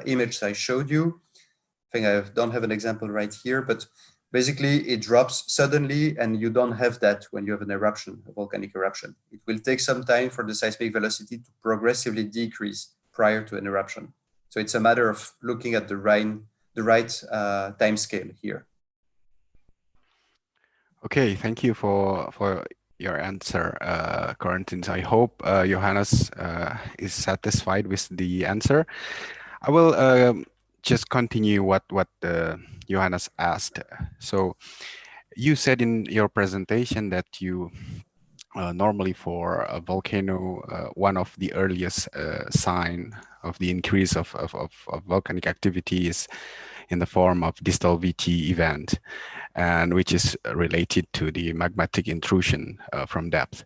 images I showed you, I think I don't have an example right here, but basically it drops suddenly, and you don't have that when you have an eruption, a volcanic eruption. It will take some time for the seismic velocity to progressively decrease prior to an eruption. So it's a matter of looking at the right time scale here. Okay, thank you for your answer, Corentin. I hope Johannes is satisfied with the answer. I will just continue what Johannes asked. So you said in your presentation that you normally for a volcano, one of the earliest sign of the increase of volcanic activity is in the form of distal VT event. and which is related to the magmatic intrusion from depth,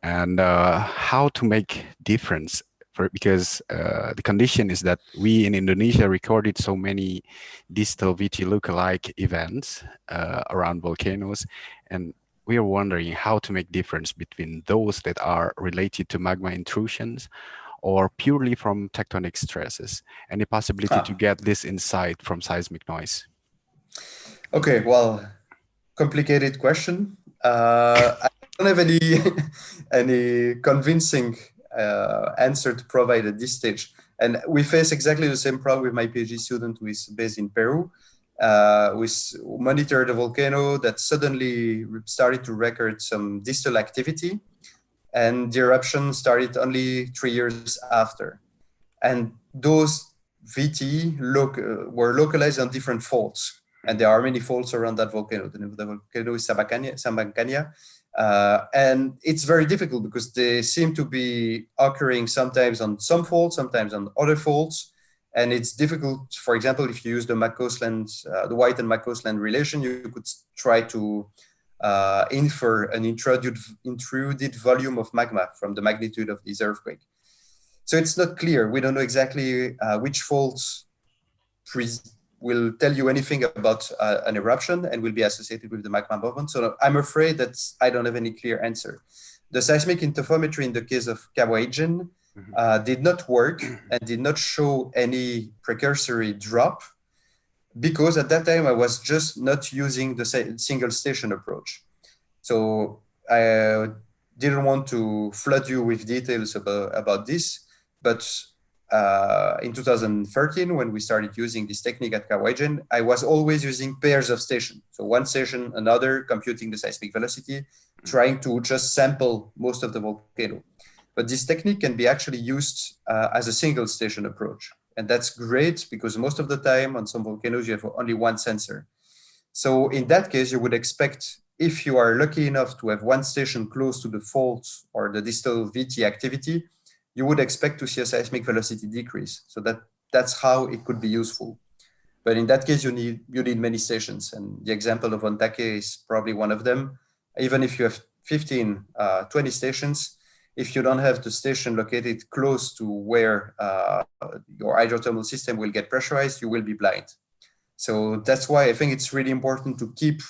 and how to make difference because the condition is that we in Indonesia recorded so many distal VT lookalike events around volcanoes, and we are wondering how to make difference between those that are related to magma intrusions or purely from tectonic stresses. Any possibility to get this insight from seismic noise? Okay, well, complicated question. I don't have any any convincing answer to provide at this stage. And we face exactly the same problem with my PhD student who is based in Peru. We monitored a volcano that suddenly started to record some distal activity, and the eruption started only 3 years after. And those VT were localized on different faults. And there are many faults around that volcano. The name of the volcano is Syahbana. And it's very difficult because they seem to be occurring sometimes on some faults, sometimes on other faults. And it's difficult, for example, if you use the the White and McCausland relation, you could try to infer an intruded volume of magma from the magnitude of this earthquake. So it's not clear. We don't know exactly which faults will tell you anything about an eruption and will be associated with the magma movement. So I'm afraid that I don't have any clear answer. The seismic interferometry in the case of Caudron did not work and did not show any precursory drop because at that time I was just not using the single station approach. So I didn't want to flood you with details about this, but in 2013, when we started using this technique at Caudron, I was always using pairs of stations. So one station, another, computing the seismic velocity, trying to just sample most of the volcano. But this technique can be actually used as a single station approach. And that's great because most of the time on some volcanoes, you have only one sensor. So in that case, you would expect, if you are lucky enough to have one station close to the fault or the distal VT activity, you would expect to see a seismic velocity decrease. So that's how it could be useful. But in that case, you need many stations. And the example of Ontake is probably one of them. Even if you have 15, 20 stations, if you don't have the station located close to where your hydrothermal system will get pressurized, you will be blind. So that's why I think it's really important to keep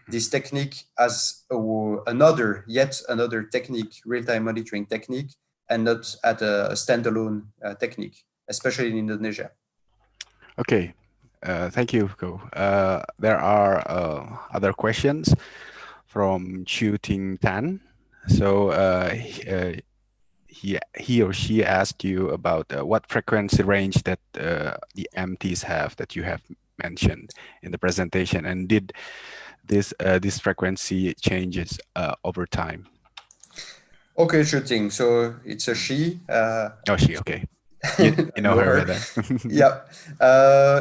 this technique as yet another technique, real-time monitoring technique, and not at a standalone technique, especially in Indonesia. Okay, thank you, Ko. There are other questions from Chu Ting Tan. So he or she asked you about what frequency range that the MTs have that you have mentioned in the presentation, and did this frequency changes over time? Okay, sure thing. So it's a she. Oh, she. Okay. You know her better. Yeah.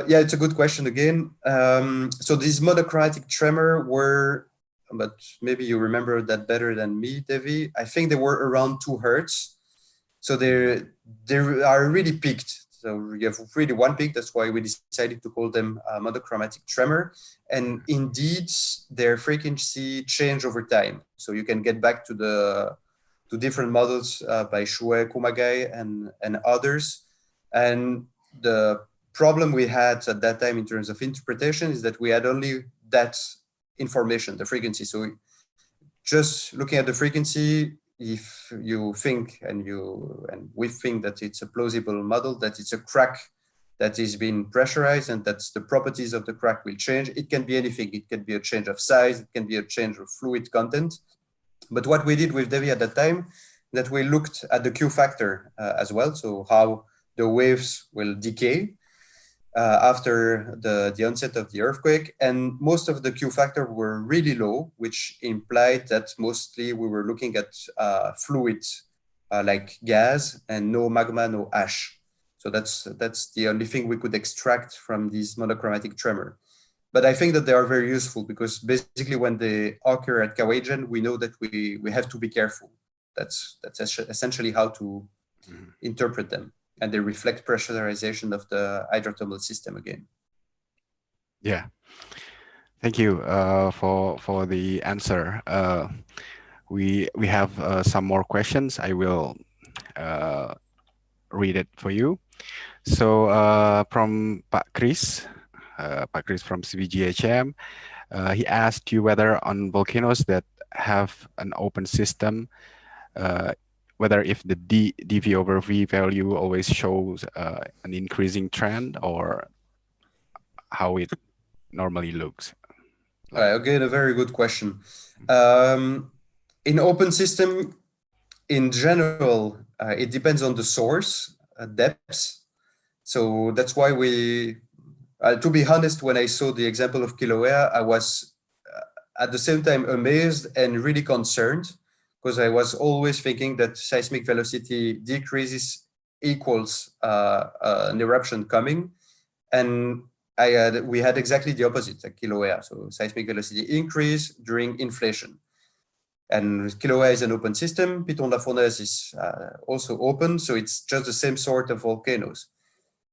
Yeah, it's a good question again. So these monochromatic tremor were, but maybe you remember that better than me, Devy. I think they were around 2 hertz. So they are really peaked. So you have really one peak. That's why we decided to call them monochromatic tremor. And indeed, their frequency change over time. So you can get back to different models by Shue, Kumagai, and others. And the problem we had at that time in terms of interpretation is that we had only that information, the frequency. So just looking at the frequency, if you think and we think that it's a plausible model, that it's a crack that is being pressurized and that the properties of the crack will change. It can be anything. It can be a change of size. It can be a change of fluid content. But what we did with Devy at that time, that we looked at the Q factor as well. So how the waves will decay after the onset of the earthquake. And most of the Q factor were really low, which implied that mostly we were looking at fluids like gas and no magma, no ash. So that's the only thing we could extract from this monochromatic tremor. But I think that they are very useful because basically when they occur at Caudron, we know that we have to be careful. That's essentially how to interpret them. And they reflect pressurization of the hydrothermal system again. Yeah. Thank you for the answer. We have some more questions. I will read it for you. So from Pak Chris from CVGJM, he asked you whether on volcanoes that have an open system, whether if the dV over V value always shows an increasing trend, or how it normally looks like. Again, a very good question. In open system, in general, it depends on the source depths. So that's why to be honest, when I saw the example of Kilauea, I was at the same time amazed and really concerned, because I was always thinking that seismic velocity decreases equals an eruption coming. And we had exactly the opposite at Kilauea. So seismic velocity increase during inflation. And Kilauea is an open system. Piton de la Fournaise is also open. So it's just the same sort of volcanoes.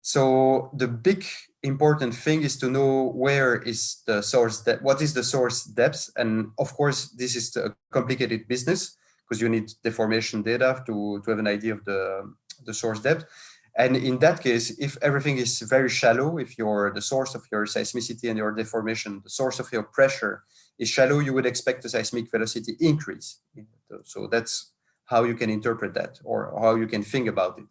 So the big important thing is to know where is the source depth, what is the source depth. And of course, this is a complicated business because you need deformation data to have an idea of the source depth. And in that case, if everything is very shallow, if the source of your seismicity and your deformation, the source of your pressure is shallow, you would expect the seismic velocity increase. So that's how you can interpret that, or how you can think about it.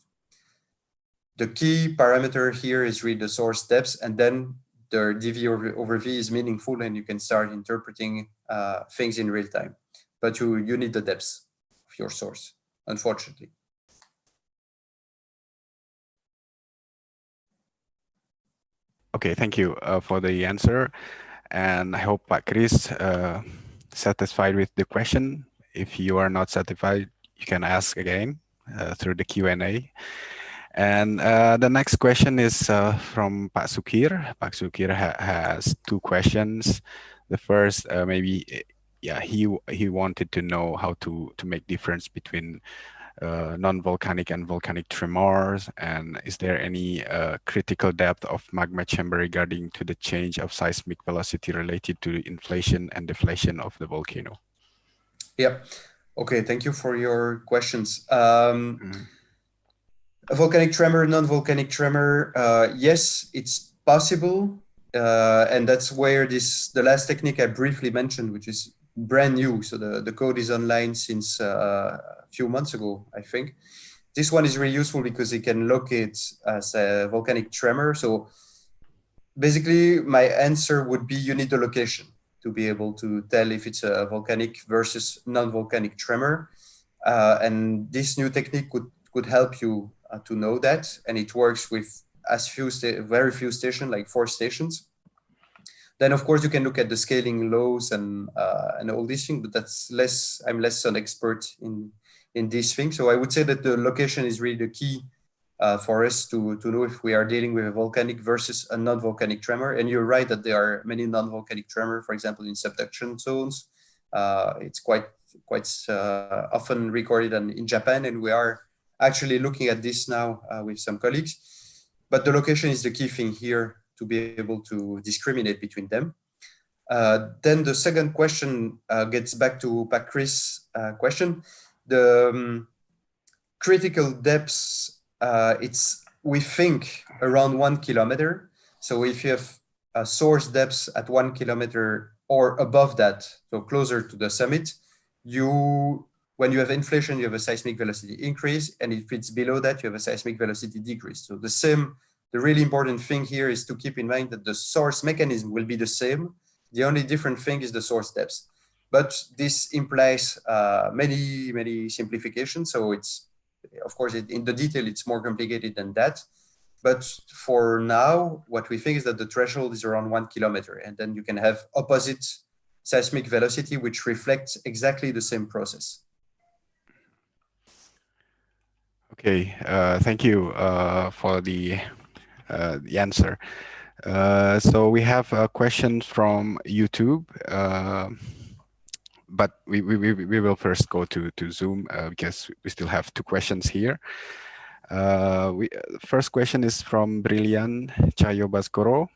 The key parameter here is really the source depth, and then the dV over V is meaningful, and you can start interpreting things in real time. But you need the depth of your source, unfortunately. Okay, thank you for the answer. And I hope Pak Chris satisfied with the question. If you are not satisfied, you can ask again through the Q&A. And the next question is from Pak Sukir. Pak Sukir has two questions. The first, he wanted to know how to make difference between non-volcanic and volcanic tremors, and is there any critical depth of magma chamber regarding to the change of seismic velocity related to inflation and deflation of the volcano? Yeah. Okay. Thank you for your questions. A volcanic tremor, non-volcanic tremor, yes, it's possible. And that's where the last technique I briefly mentioned, which is brand new. So the code is online since a few months ago, I think. This one is really useful because it can locate as a volcanic tremor. So basically, my answer would be you need the location to be able to tell if it's a volcanic versus non-volcanic tremor. And this new technique could help you to know that, and it works with very few stations, like 4 stations. Then of course you can look at the scaling laws and all these things, but I'm less an expert in these things. So I would say that the location is really the key for us to know if we are dealing with a volcanic versus a non-volcanic tremor. And you're right that there are many non-volcanic tremor, for example, in subduction zones. It's quite often recorded in Japan, and we are actually looking at this now with some colleagues. But the location is the key thing here to be able to discriminate between them. Then the second question gets back to Pak Chris' question. The critical depths, we think around 1 kilometer. So if you have a source depth at 1 kilometer or above that, so closer to the summit, when you have inflation, you have a seismic velocity increase, and if it's below that, you have a seismic velocity decrease. So the really important thing here is to keep in mind that the source mechanism will be the same. The only different thing is the source depth. But this implies many simplifications. So it's, of course, in the detail, it's more complicated than that. But for now, what we think is that the threshold is around 1 kilometer, and then you can have opposite seismic velocity, which reflects exactly the same process. Okay, thank you for the answer. So we have a question from YouTube, but we will first go to Zoom because we still have 2 questions here. First question is from Brilliant Chayo Baskoro.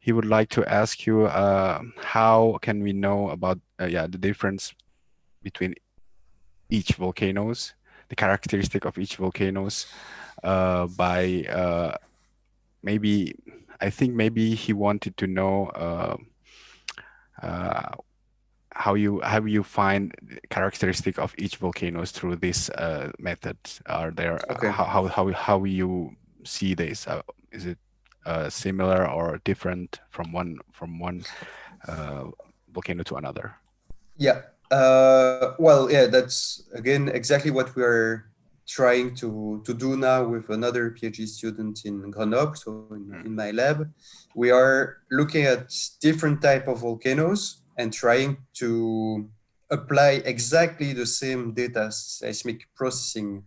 he would like to ask you how can we know about the difference between each volcanoes, the characteristic of each volcanoes by maybe I think maybe he wanted to know uh, how you find characteristic of each volcanoes through this method. Are there Okay. how you see this? Is it similar or different from one uh, volcano to another? Yeah. Well, yeah, that's again exactly what we're trying to do now with another PhD student in Grenoble, so in my lab. We are looking at different type of volcanoes and trying to apply exactly the same data seismic processing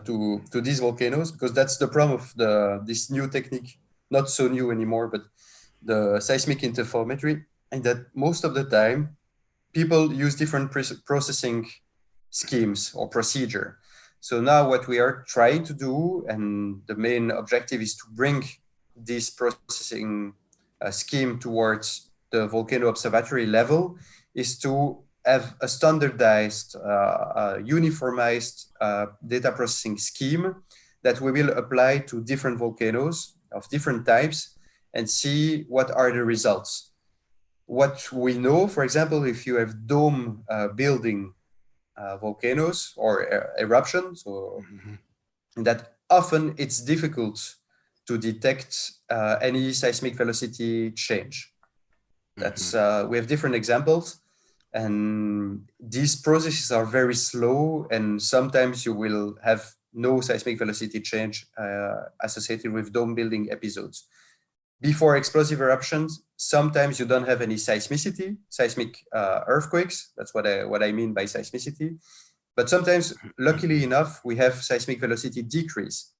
to these volcanoes, because that's the problem of this new technique, not so new anymore, but the seismic interferometry, and that most of the time people use different processing schemes or procedure. So now what we are trying to do, and the main objective is to bring this processing scheme towards the volcano observatory level, is to have a standardized, uniformized data processing scheme that we will apply to different volcanoes of different types and see what are the results. What we know, for example, if you have dome building volcanoes or eruptions, or that often it's difficult to detect any seismic velocity change. That's we have different examples, and these processes are very slow, and sometimes you will have no seismic velocity change associated with dome building episodes. Before explosive eruptions, sometimes you don't have any seismicity, seismic earthquakes. That's what I mean by seismicity. But sometimes, luckily enough, we have seismic velocity decrease.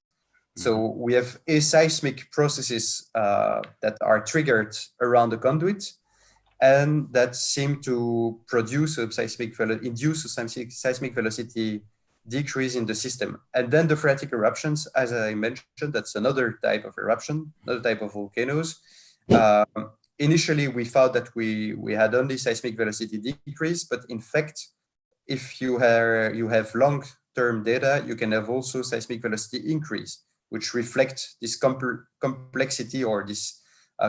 So we have aseismic processes that are triggered around the conduit, and that seem to produce induce a seismic velocity decrease in the system. And then the phreatic eruptions, as I mentioned, that's another type of eruption, another type of volcanoes. Initially, we thought that we had only seismic velocity decrease, but in fact, if you have long-term data, you can have also seismic velocity increase, which reflect this complexity or this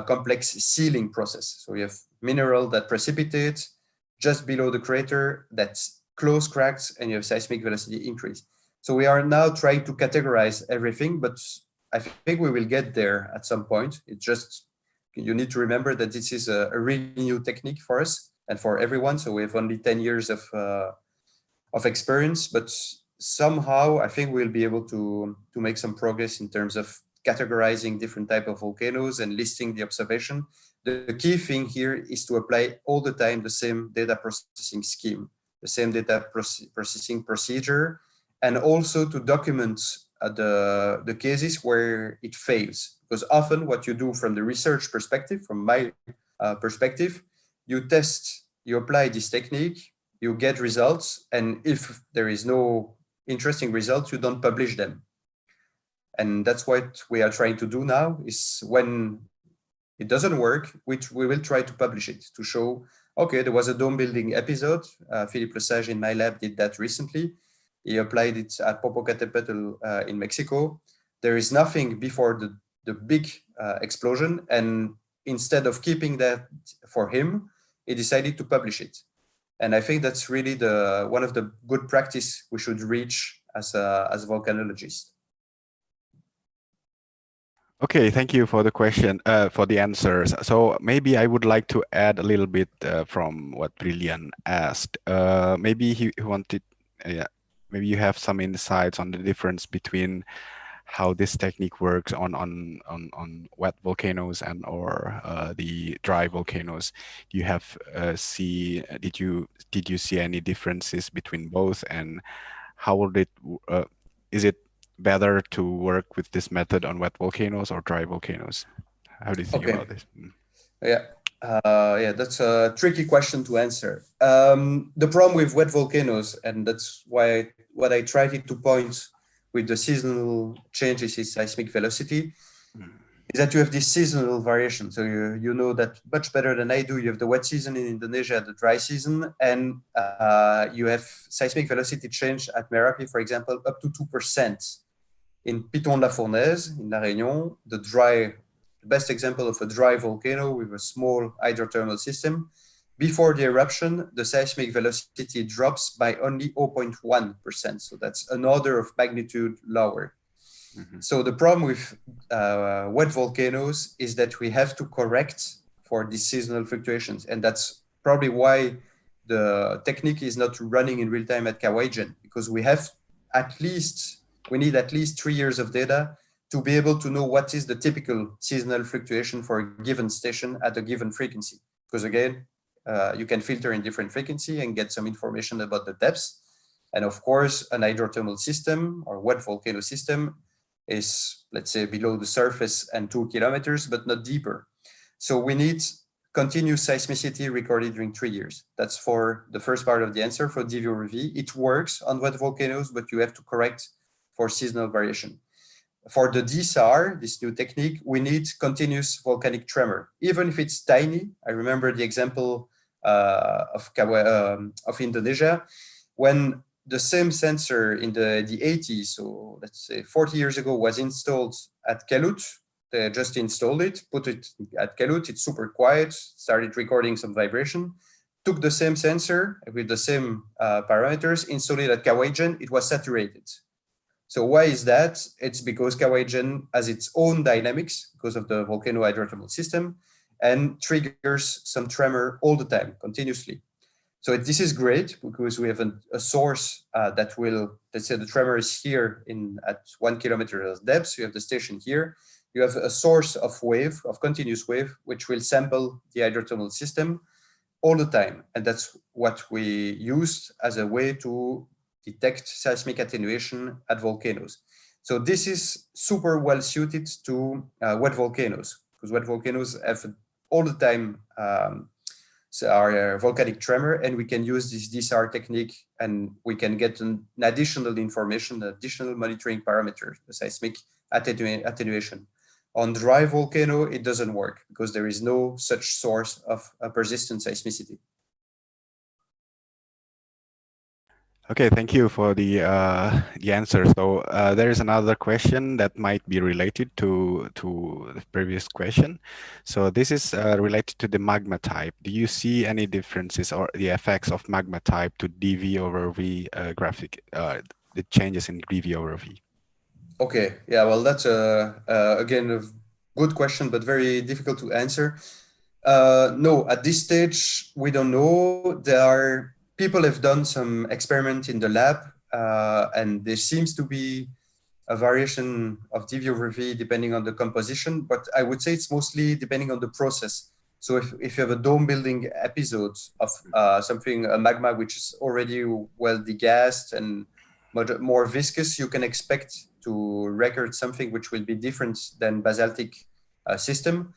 complex sealing process. So you have mineral that precipitate just below the crater, that's close cracks, and you have seismic velocity increase. So we are now trying to categorize everything, but I think we will get there at some point. It just, you need to remember that this is a really new technique for us and for everyone. So we have only 10 years of experience, but somehow I think we'll be able to make some progress in terms of categorizing different type of volcanoes and listing the observation. The key thing here is to apply all the time the same data processing scheme, the same data processing procedure, and also to document the cases where it fails. Because often what you do from the research perspective, from my perspective, you test, you apply this technique, you get results, and if there is no interesting results, you don't publish them. And that's what we are trying to do now, is when it doesn't work, which we will try to publish it to show, okay, there was a dome building episode. Philippe Lesage in my lab did that recently. He applied it at Popocatépetl in Mexico. There is nothing before the big explosion. And instead of keeping that for him, he decided to publish it. And I think that's really one of the good practice we should reach as a volcanologist. Okay, thank you for the question, for the answers. So maybe I would like to add a little bit from what Brilliant asked. Maybe he wanted, maybe you have some insights on the difference between how this technique works on wet volcanoes and or the dry volcanoes. Do you have did you see any differences between both, and how would it is it better to work with this method on wet volcanoes or dry volcanoes? How do you think about this? Yeah, that's a tricky question to answer. The problem with wet volcanoes, and that's why what I tried to point with the seasonal changes in seismic velocity, is that you have this seasonal variation. So you know that much better than I do. You have the wet season in Indonesia, the dry season, and you have seismic velocity change at Merapi, for example, up to 2%. In Piton-la-Fournaise, in La Réunion, the best example of a dry volcano with a small hydrothermal system, before the eruption, the seismic velocity drops by only 0.1%. So that's an order of magnitude lower. So the problem with wet volcanoes is that we have to correct for these seasonal fluctuations. And that's probably why the technique is not running in real time at Kawajan, because we need at least 3 years of data to be able to know what is the typical seasonal fluctuation for a given station at a given frequency. Because again, you can filter in different frequency and get some information about the depths. And of course, an hydrothermal system or wet volcano system is, let's say, below the surface and 2 kilometers, but not deeper. So we need continuous seismicity recorded during 3 years. That's for the first part of the answer for DVORV. It works on wet volcanoes, but you have to correct for seasonal variation. For the DSAR, this new technique, we need continuous volcanic tremor, even if it's tiny. I remember the example of Indonesia, when the same sensor in the 80s, so let's say 40 years ago, was installed at Kelut. They just installed it, put it at Kelut, it's super quiet, started recording some vibration, took the same sensor with the same parameters, installed it at Kawajan, it was saturated. So why is that? It's because Kawajan has its own dynamics because of the volcano hydrothermal system and triggers some tremor all the time, continuously. So this is great because we have a source that will, let's say the tremor is here at 1 kilometer of depth. So you have the station here. You have a source of continuous wave, which will sample the hydrothermal system all the time. And that's what we used as a way to detect seismic attenuation at volcanoes. So this is super well suited to wet volcanoes, because wet volcanoes have all the time our volcanic tremor, and we can use this DSAR technique and we can get an additional information, additional monitoring parameter, the seismic attenuation. On dry volcano, it doesn't work because there is no such source of persistent seismicity. Okay, thank you for the answer. So there is another question that might be related to the previous question. So this is related to the magma type. Do you see any differences or the effects of magma type to dV over V graphic, the changes in dV over V? Okay, yeah, well, that's again a good question, but very difficult to answer. No, at this stage, we don't know. People have done some experiment in the lab, and there seems to be a variation of dV over V depending on the composition, but I would say it's mostly depending on the process. So if you have a dome building episode of a magma which is already well degassed and much more viscous, you can expect to record something which will be different than basaltic system.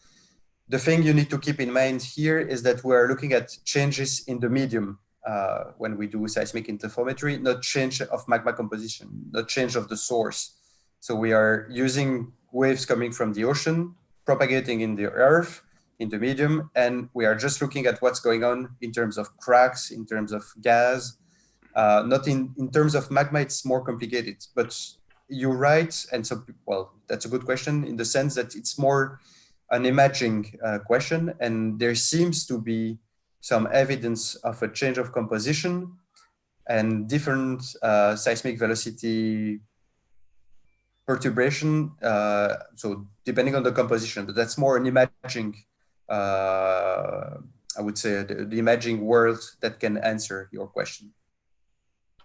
The thing you need to keep in mind here is that we are looking at changes in the medium when we do seismic interferometry, not change of magma composition, not change of the source. So we are using waves coming from the ocean, propagating in the earth, in the medium, and we are just looking at what's going on in terms of cracks, in terms of gas, not in terms of magma. It's more complicated, but you're right. And so, well, that's a good question in the sense that it's more an imaging question, and there seems to be some evidence of a change of composition and different seismic velocity perturbation. So depending on the composition, but that's more an imaging, I would say, the imaging world that can answer your question.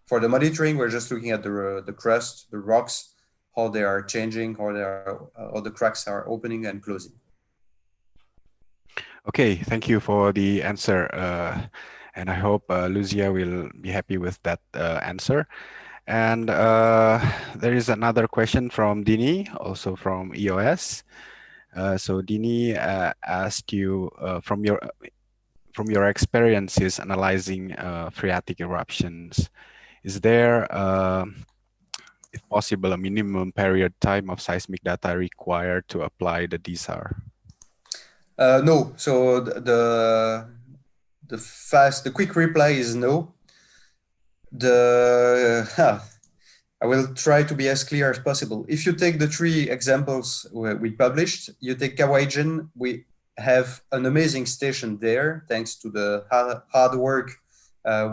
For the monitoring, we're just looking at the crust, the rocks, how they are changing, how the cracks are opening and closing. Okay, thank you for the answer. And I hope Lucia will be happy with that answer. And there is another question from Dini, also from EOS. So Dini asked you from your experiences analyzing phreatic eruptions, is there if possible, a minimum period time of seismic data required to apply the DSAR? No. So the quick reply is no. I will try to be as clear as possible. If you take the 3 examples we published, you take Caudron, we have an amazing station there, thanks to the hard work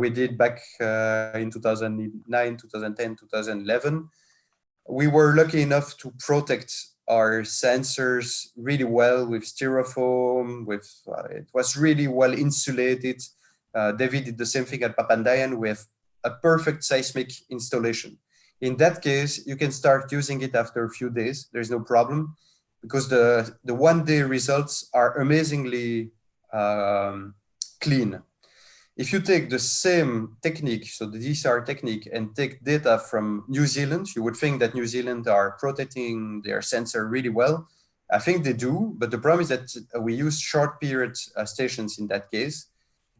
we did back in 2009, 2010, 2011. We were lucky enough to protect our sensors really well with styrofoam, it was really well insulated. Devy did the same thing at Papandayan. We have a perfect seismic installation. In that case, you can start using it after a few days. There's no problem because the 1-day results are amazingly clean. If you take the same technique, so the DSAR technique, and take data from New Zealand, you would think that New Zealand are protecting their sensor really well. I think they do, but the problem is that we use short period stations in that case,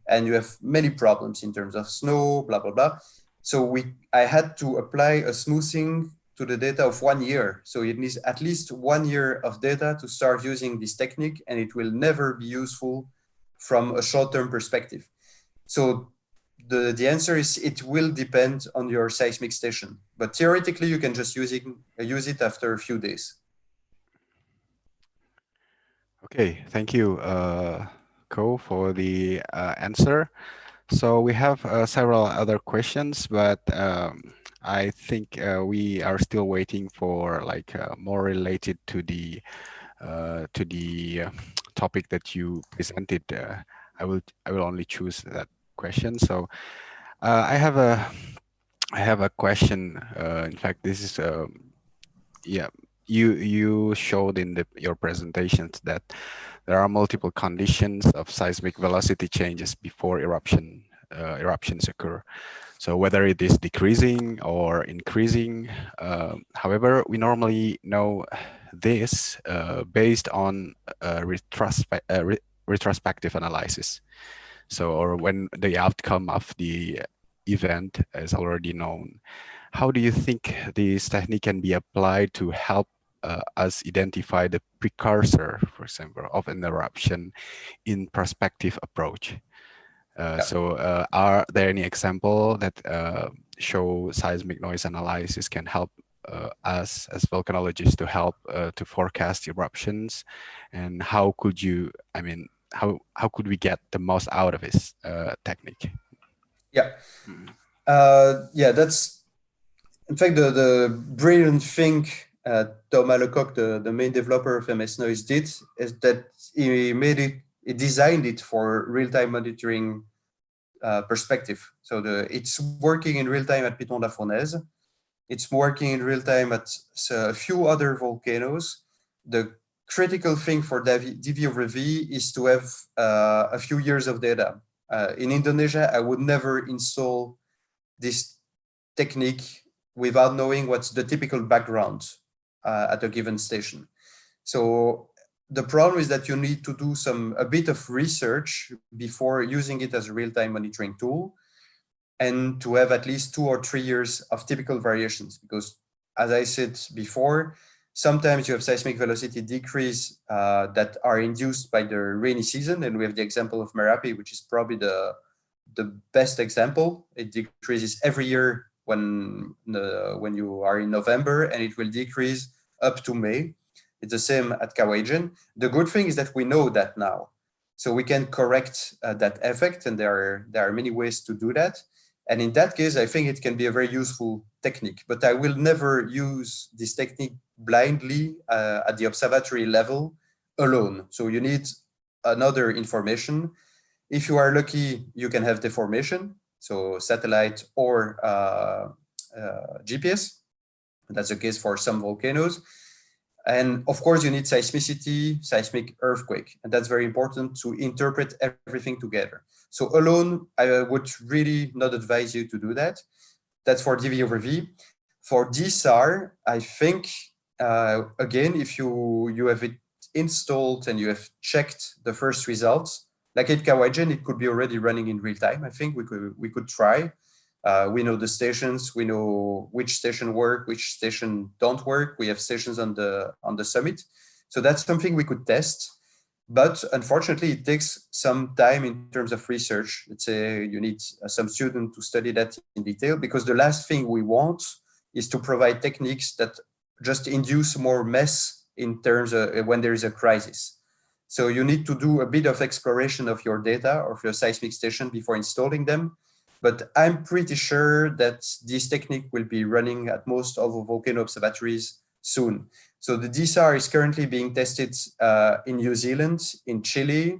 and you have many problems in terms of snow, blah, blah, blah. So I had to apply a smoothing to the data of 1 year. So it needs at least 1 year of data to start using this technique, and it will never be useful from a short-term perspective. So the answer is it will depend on your seismic station, but theoretically you can just use it after a few days. Okay, thank you, Ko, for the answer. So we have several other questions, but I think we are still waiting for like more related to the topic that you presented. I will only choose that question. So I have a question. In fact, this is yeah. You showed in your presentations that there are multiple conditions of seismic velocity changes before eruptions occur. So whether it is decreasing or increasing, however, we normally know this based on retrospective analysis. So, or when the outcome of the event is already known. How do you think this technique can be applied to help us identify the precursor, for example, of an eruption in prospective approach? So are there any example that show seismic noise analysis can help us as volcanologists to help to forecast eruptions? And how could you, I mean, how could we get the most out of this technique? Yeah. Yeah, that's in fact the brilliant thing Thomas Lecoq, the main developer of MS Noise, did is that he designed it for real-time monitoring perspective. So it's working in real time at Piton de la Fournaise. It's working in real time at a few other volcanoes. The critical thing for DV over V is to have a few years of data. In Indonesia, I would never install this technique without knowing what's the typical background at a given station. So the problem is that you need to do a bit of research before using it as a real-time monitoring tool, and to have at least 2 or 3 years of typical variations. Because as I said before, sometimes you have seismic velocity decrease that are induced by the rainy season. And we have the example of Merapi, which is probably the best example. It decreases every year when you are in November, and it will decrease up to May. It's the same at Caudron. The good thing is that we know that now. So we can correct that effect, and there are many ways to do that. And in that case, I think it can be a very useful technique, but I will never use this technique blindly at the observatory level alone. So you need another information. If you are lucky, you can have deformation, so satellite or GPS. That's the case for some volcanoes. And of course, you need seismicity, seismic earthquake, and that's very important to interpret everything together. So alone, I would really not advise you to do that. That's for DV over V. For DSAR, I think, again, if you have it installed and you have checked the first results, like at Caudron, it could be already running in real time. I think we could try. We know the stations, we know which station work, which station don't work. We have stations on the summit. So that's something we could test. But unfortunately, it takes some time in terms of research. Let's say you need some student to study that in detail, because the last thing we want is to provide techniques that just induce more mess in terms of when there is a crisis. So you need to do a bit of exploration of your data or of your seismic station before installing them. But I'm pretty sure that this technique will be running at most of the volcano observatories soon. So the DSAR is currently being tested in New Zealand, in Chile.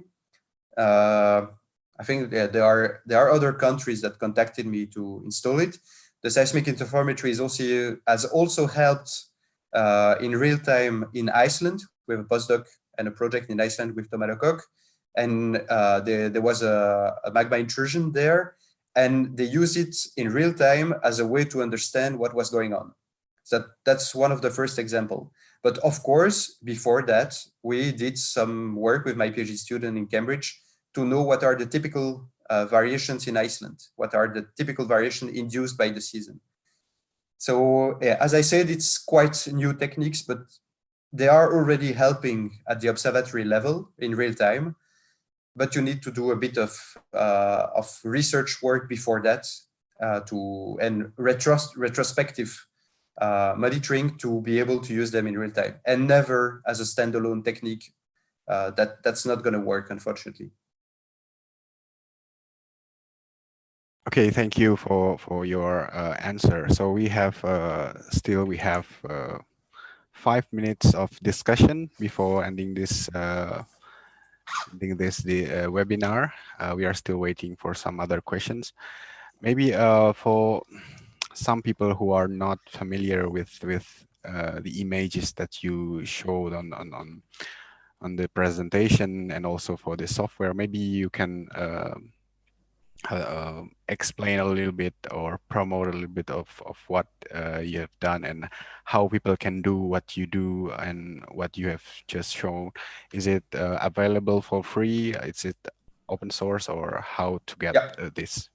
I think there are other countries that contacted me to install it. The seismic interferometry has also helped in real time in Iceland. We have a postdoc and a project in Iceland with Thomas Lecoq, and there was a magma intrusion there, and they use it in real time as a way to understand what was going on. So that's one of the first example. But of course, before that, we did some work with my PhD student in Cambridge to know what are the typical variations in Iceland, what are the typical variations induced by the season. So yeah, as I said, it's quite new techniques, but they are already helping at the observatory level in real time. But you need to do a bit of research work before that and retrospective monitoring to be able to use them in real time, and never as a standalone technique. That's not going to work, unfortunately. Okay, thank you for your answer. So we have still 5 minutes of discussion before ending this webinar. We are still waiting for some other questions. Maybe for some people who are not familiar with the images that you showed on the presentation, and also for the software, maybe you can explain a little bit or promote a little bit of what you have done and how people can do what you do and what you have just shown. Is it available for free? Is it open source, or how to get this?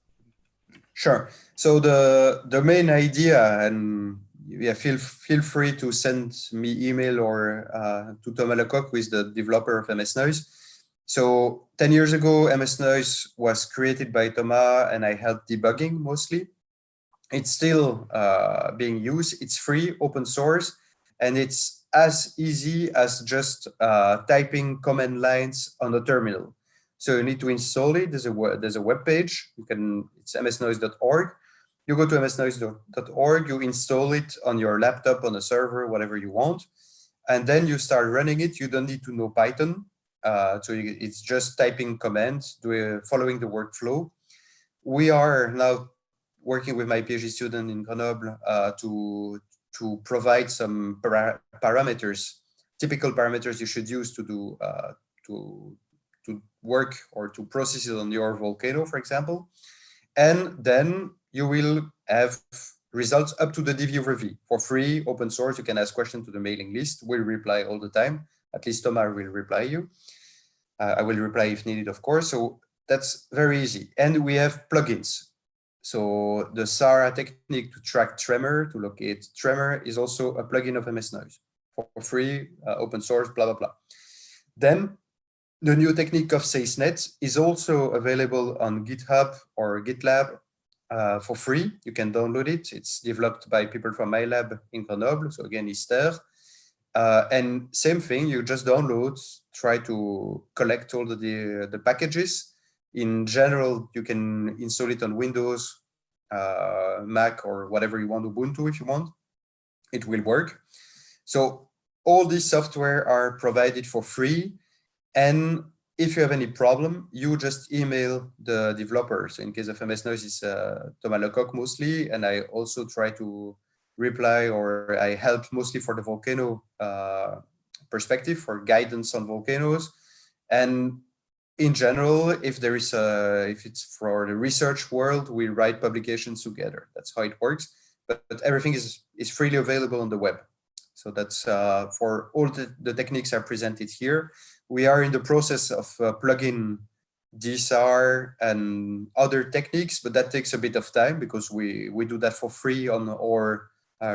Sure. So the main idea, and yeah, feel free to send me email or to Thomas Lecoq, who is the developer of MS Noise. So 10 years ago, MS Noise was created by Thomas, and I helped debugging mostly. It's still being used. It's free, open source, and it's as easy as just typing command lines on a terminal. So you need to install it. There's a web page. It's msnoise.org. You go to msnoise.org. You install it on your laptop, on a server, whatever you want, and then you start running it. You don't need to know Python. It's just typing commands, following the workflow. We are now working with my PhD student in Grenoble to provide some parameters, typical parameters you should use to do to work or to process it on your volcano, for example. And then you will have results up to the Devy review for free, open source. You can ask questions to the mailing list. We'll reply all the time. At least Thomas will reply you. I will reply if needed, of course. So that's very easy. And we have plugins. So the SARA technique to track tremor, to locate tremor, is also a plugin of MS Noise for free, open source, blah, blah, blah. Then the new technique of SaceNet is also available on GitHub or GitLab for free. You can download it. It's developed by people from my lab in Grenoble. So again, IRD-ISTerre. And same thing, you just download, try to collect all the packages. In general, you can install it on Windows, Mac, or whatever you want, Ubuntu if you want. It will work. So all these software are provided for free. And if you have any problem, you just email the developers. So in case of MS Noise, it's Thomas Lecoq mostly, and I also try to reply, or I help mostly for the volcano perspective, for guidance on volcanoes. And in general, if it's for the research world, we write publications together. That's how it works. But everything is freely available on the web. So that's for all the techniques are presented here. We are in the process of plugging DSR and other techniques, but that takes a bit of time because we do that for free on our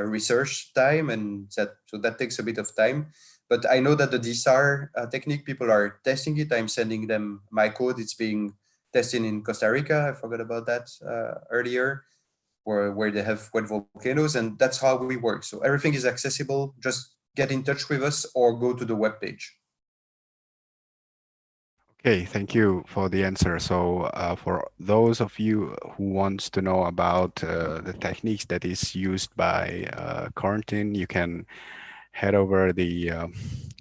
research time, and that takes a bit of time. But I know that the DSR technique, people are testing it. I'm sending them my code. It's being tested in Costa Rica. I forgot about that earlier, where they have wet volcanoes, and that's how we work. So everything is accessible. Just get in touch with us or go to the webpage. Okay, thank you for the answer. So for those of you who wants to know about the techniques that is used by Corentin, you can head over the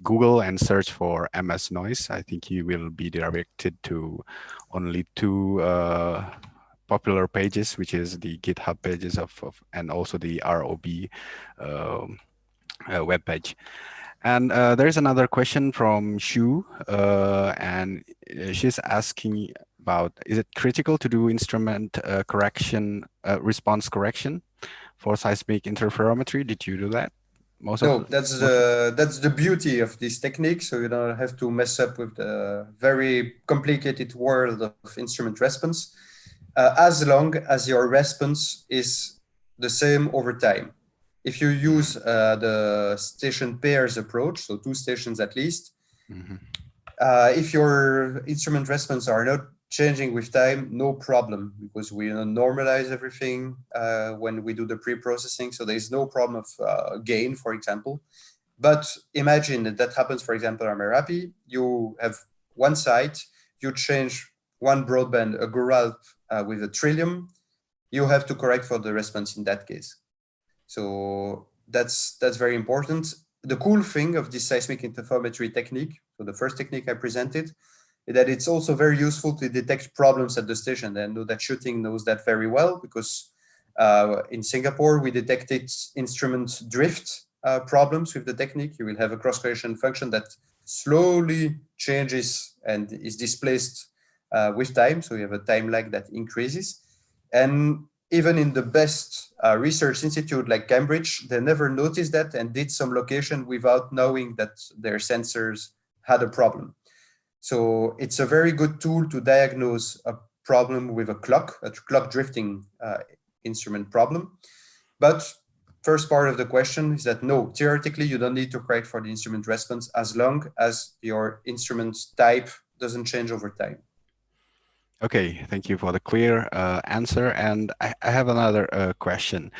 Google and search for MS Noise. I think you will be directed to only two popular pages, which is the GitHub pages of and also the ROB web page. And there's another question from Shu, and she's asking about, is it critical to do instrument correction, response correction for seismic interferometry? Did you do that? No, that's the beauty of this technique. So you don't have to mess up with the very complicated world of instrument response, as long as your response is the same over time. If you use the station pairs approach, so 2 stations at least, if your instrument response are not changing with time, no problem, because we normalize everything when we do the pre-processing. So there's no problem of gain, for example. But imagine that happens, for example, on Merapi. You have one site, you change one broadband, a Guralp with a trillium, you have to correct for the response in that case. So that's very important. The cool thing of this seismic interferometry technique, so the first technique I presented, is that it's also very useful to detect problems at the station. And I know that shooting knows that very well, because in Singapore, we detected instrument drift problems with the technique. You will have a cross-correlation function that slowly changes and is displaced with time. So you have a time lag that increases. And even in the best research institute like Cambridge, they never noticed that and did some location without knowing that their sensors had a problem. So it's a very good tool to diagnose a problem with a clock drifting instrument problem. But first part of the question is that no, theoretically, you don't need to correct for the instrument response as long as your instrument type doesn't change over time. Okay, thank you for the clear answer. And I have another question.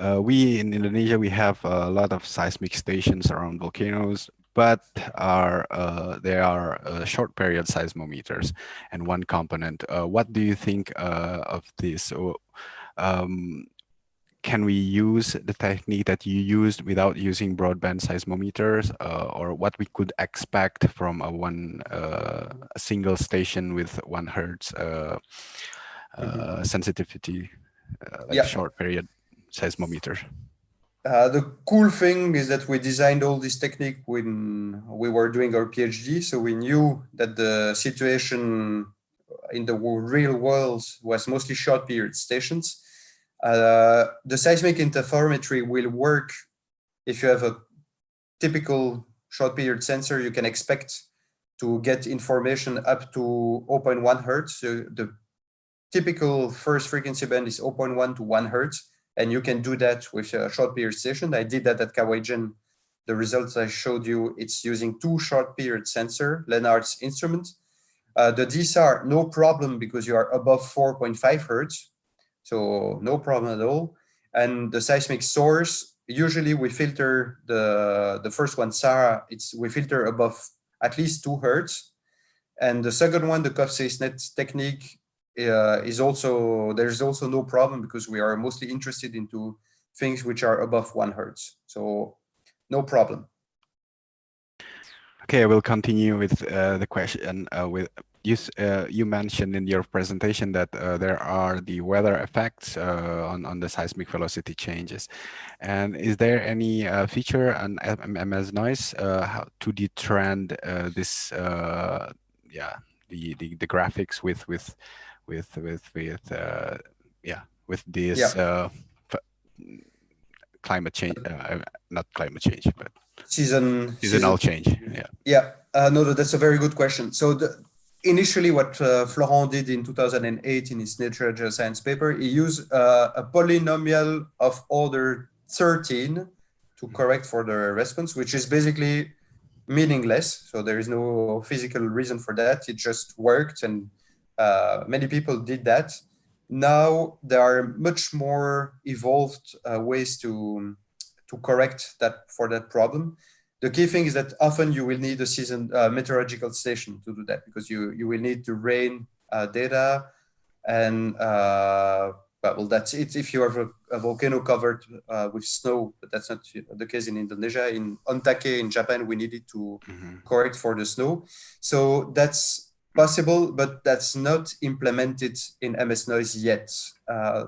We in Indonesia, we have a lot of seismic stations around volcanoes, but they are short period seismometers and one component. What do you think of this? So, can we use the technique that you used without using broadband seismometers, or what we could expect from a single station with 1 Hertz sensitivity, like short period seismometer? The cool thing is that we designed all this technique when we were doing our PhD. So we knew that the situation in the real world was mostly short period stations. The seismic interferometry will work if you have a typical short period sensor. You can expect to get information up to 0.1 Hertz. So the typical first frequency band is 0.1 to 1 Hertz. And you can do that with a short period station. I did that at Kawajan. The results I showed you, it's using 2 short period sensor, Lenard's instrument. The DSR, no problem, because you are above 4.5 Hertz. So no problem at all. And the seismic source, usually we filter the first one, Sarah, we filter above at least 2 Hertz. And the second one, the COV-SAISnet technique, there's also no problem, because we are mostly interested into things which are above 1 Hertz. So no problem. Okay, I will continue with the question. You mentioned in your presentation that there are the weather effects on the seismic velocity changes. And is there any feature on MS Noise how to detrend this the graphics with this climate change, not climate change, but seasonal change. No, that's a very good question. So initially what Florent did in 2008 in his Nature Geoscience paper, he used a polynomial of order 13 to correct for the response, which is basically meaningless. So there is no physical reason for that. It just worked, and many people did that. Now there are much more evolved ways to correct that for that problem. The key thing is that often you will need a seasoned meteorological station to do that, because you will need the rain data, and well, that's it if you have a volcano covered with snow, but that's not the case in Indonesia. In Ontake in Japan, we needed to Mhm. correct for the snow. So that's possible, but that's not implemented in MS Noise yet.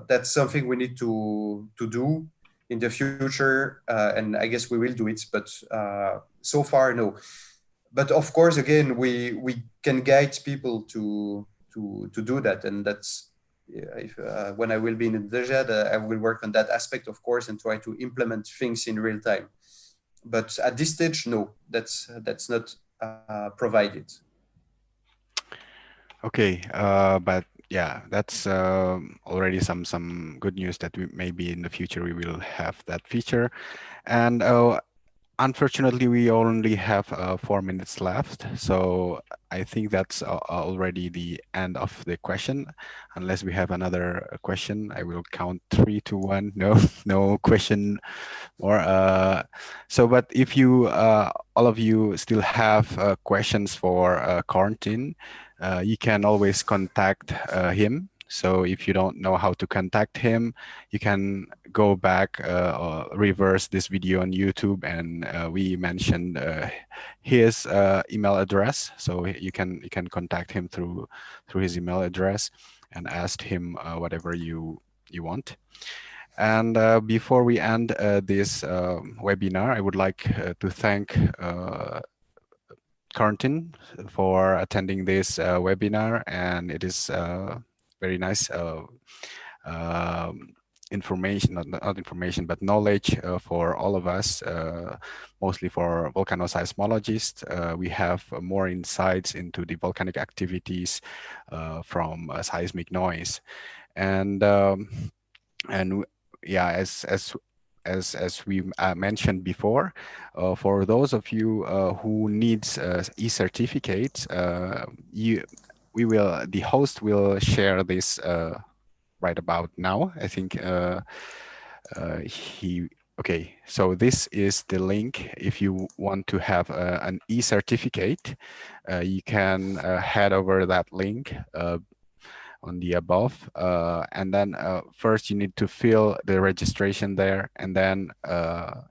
That's something we need to do in the future, and I guess we will do it, but so far, no. But of course, again, we can guide people to do that, and that's if when I will be in Indonesia, I will work on that aspect, of course, and try to implement things in real time. But at this stage, no, that's not provided. Okay, but yeah, that's already some good news that we maybe in the future we will have that feature. And unfortunately, we only have 4 minutes left, so I think that's already the end of the question. Unless we have another question, I will count 3, 2, 1. No, no question more. So, but if you, all of you, still have questions for Corentin, you can always contact him. So if you don't know how to contact him, you can go back or reverse this video on YouTube, and we mentioned his email address. So you can contact him through his email address and ask him whatever you want. And before we end this webinar, I would like to thank Corentin for attending this webinar, and it is very nice information, not information, but knowledge for all of us, mostly for volcano seismologists. We have more insights into the volcanic activities from seismic noise. And and yeah, as we mentioned before, for those of you who needs e-certificates, the host will share this right about now. I think okay, so this is the link. If you want to have an e-certificate, you can head over that link on the above, and then first you need to fill the registration there, and then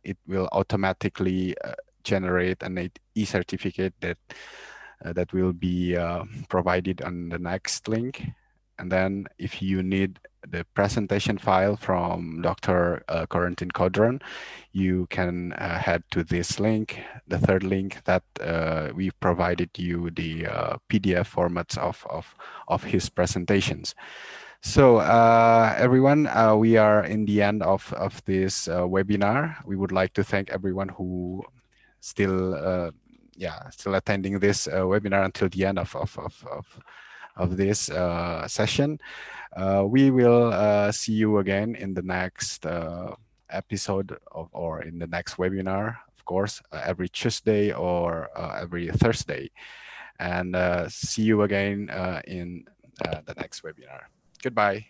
it will automatically generate an e-certificate that will be provided on the next link. And then if you need the presentation file from Dr. Corentin Caudron, you can head to this link, the third link that we provided you the PDF formats of his presentations. So everyone, we are in the end of this webinar. We would like to thank everyone who still still attending this webinar until the end of this session. We will see you again in the next episode or in the next webinar, of course, every Tuesday or every Thursday. And see you again in the next webinar. Goodbye.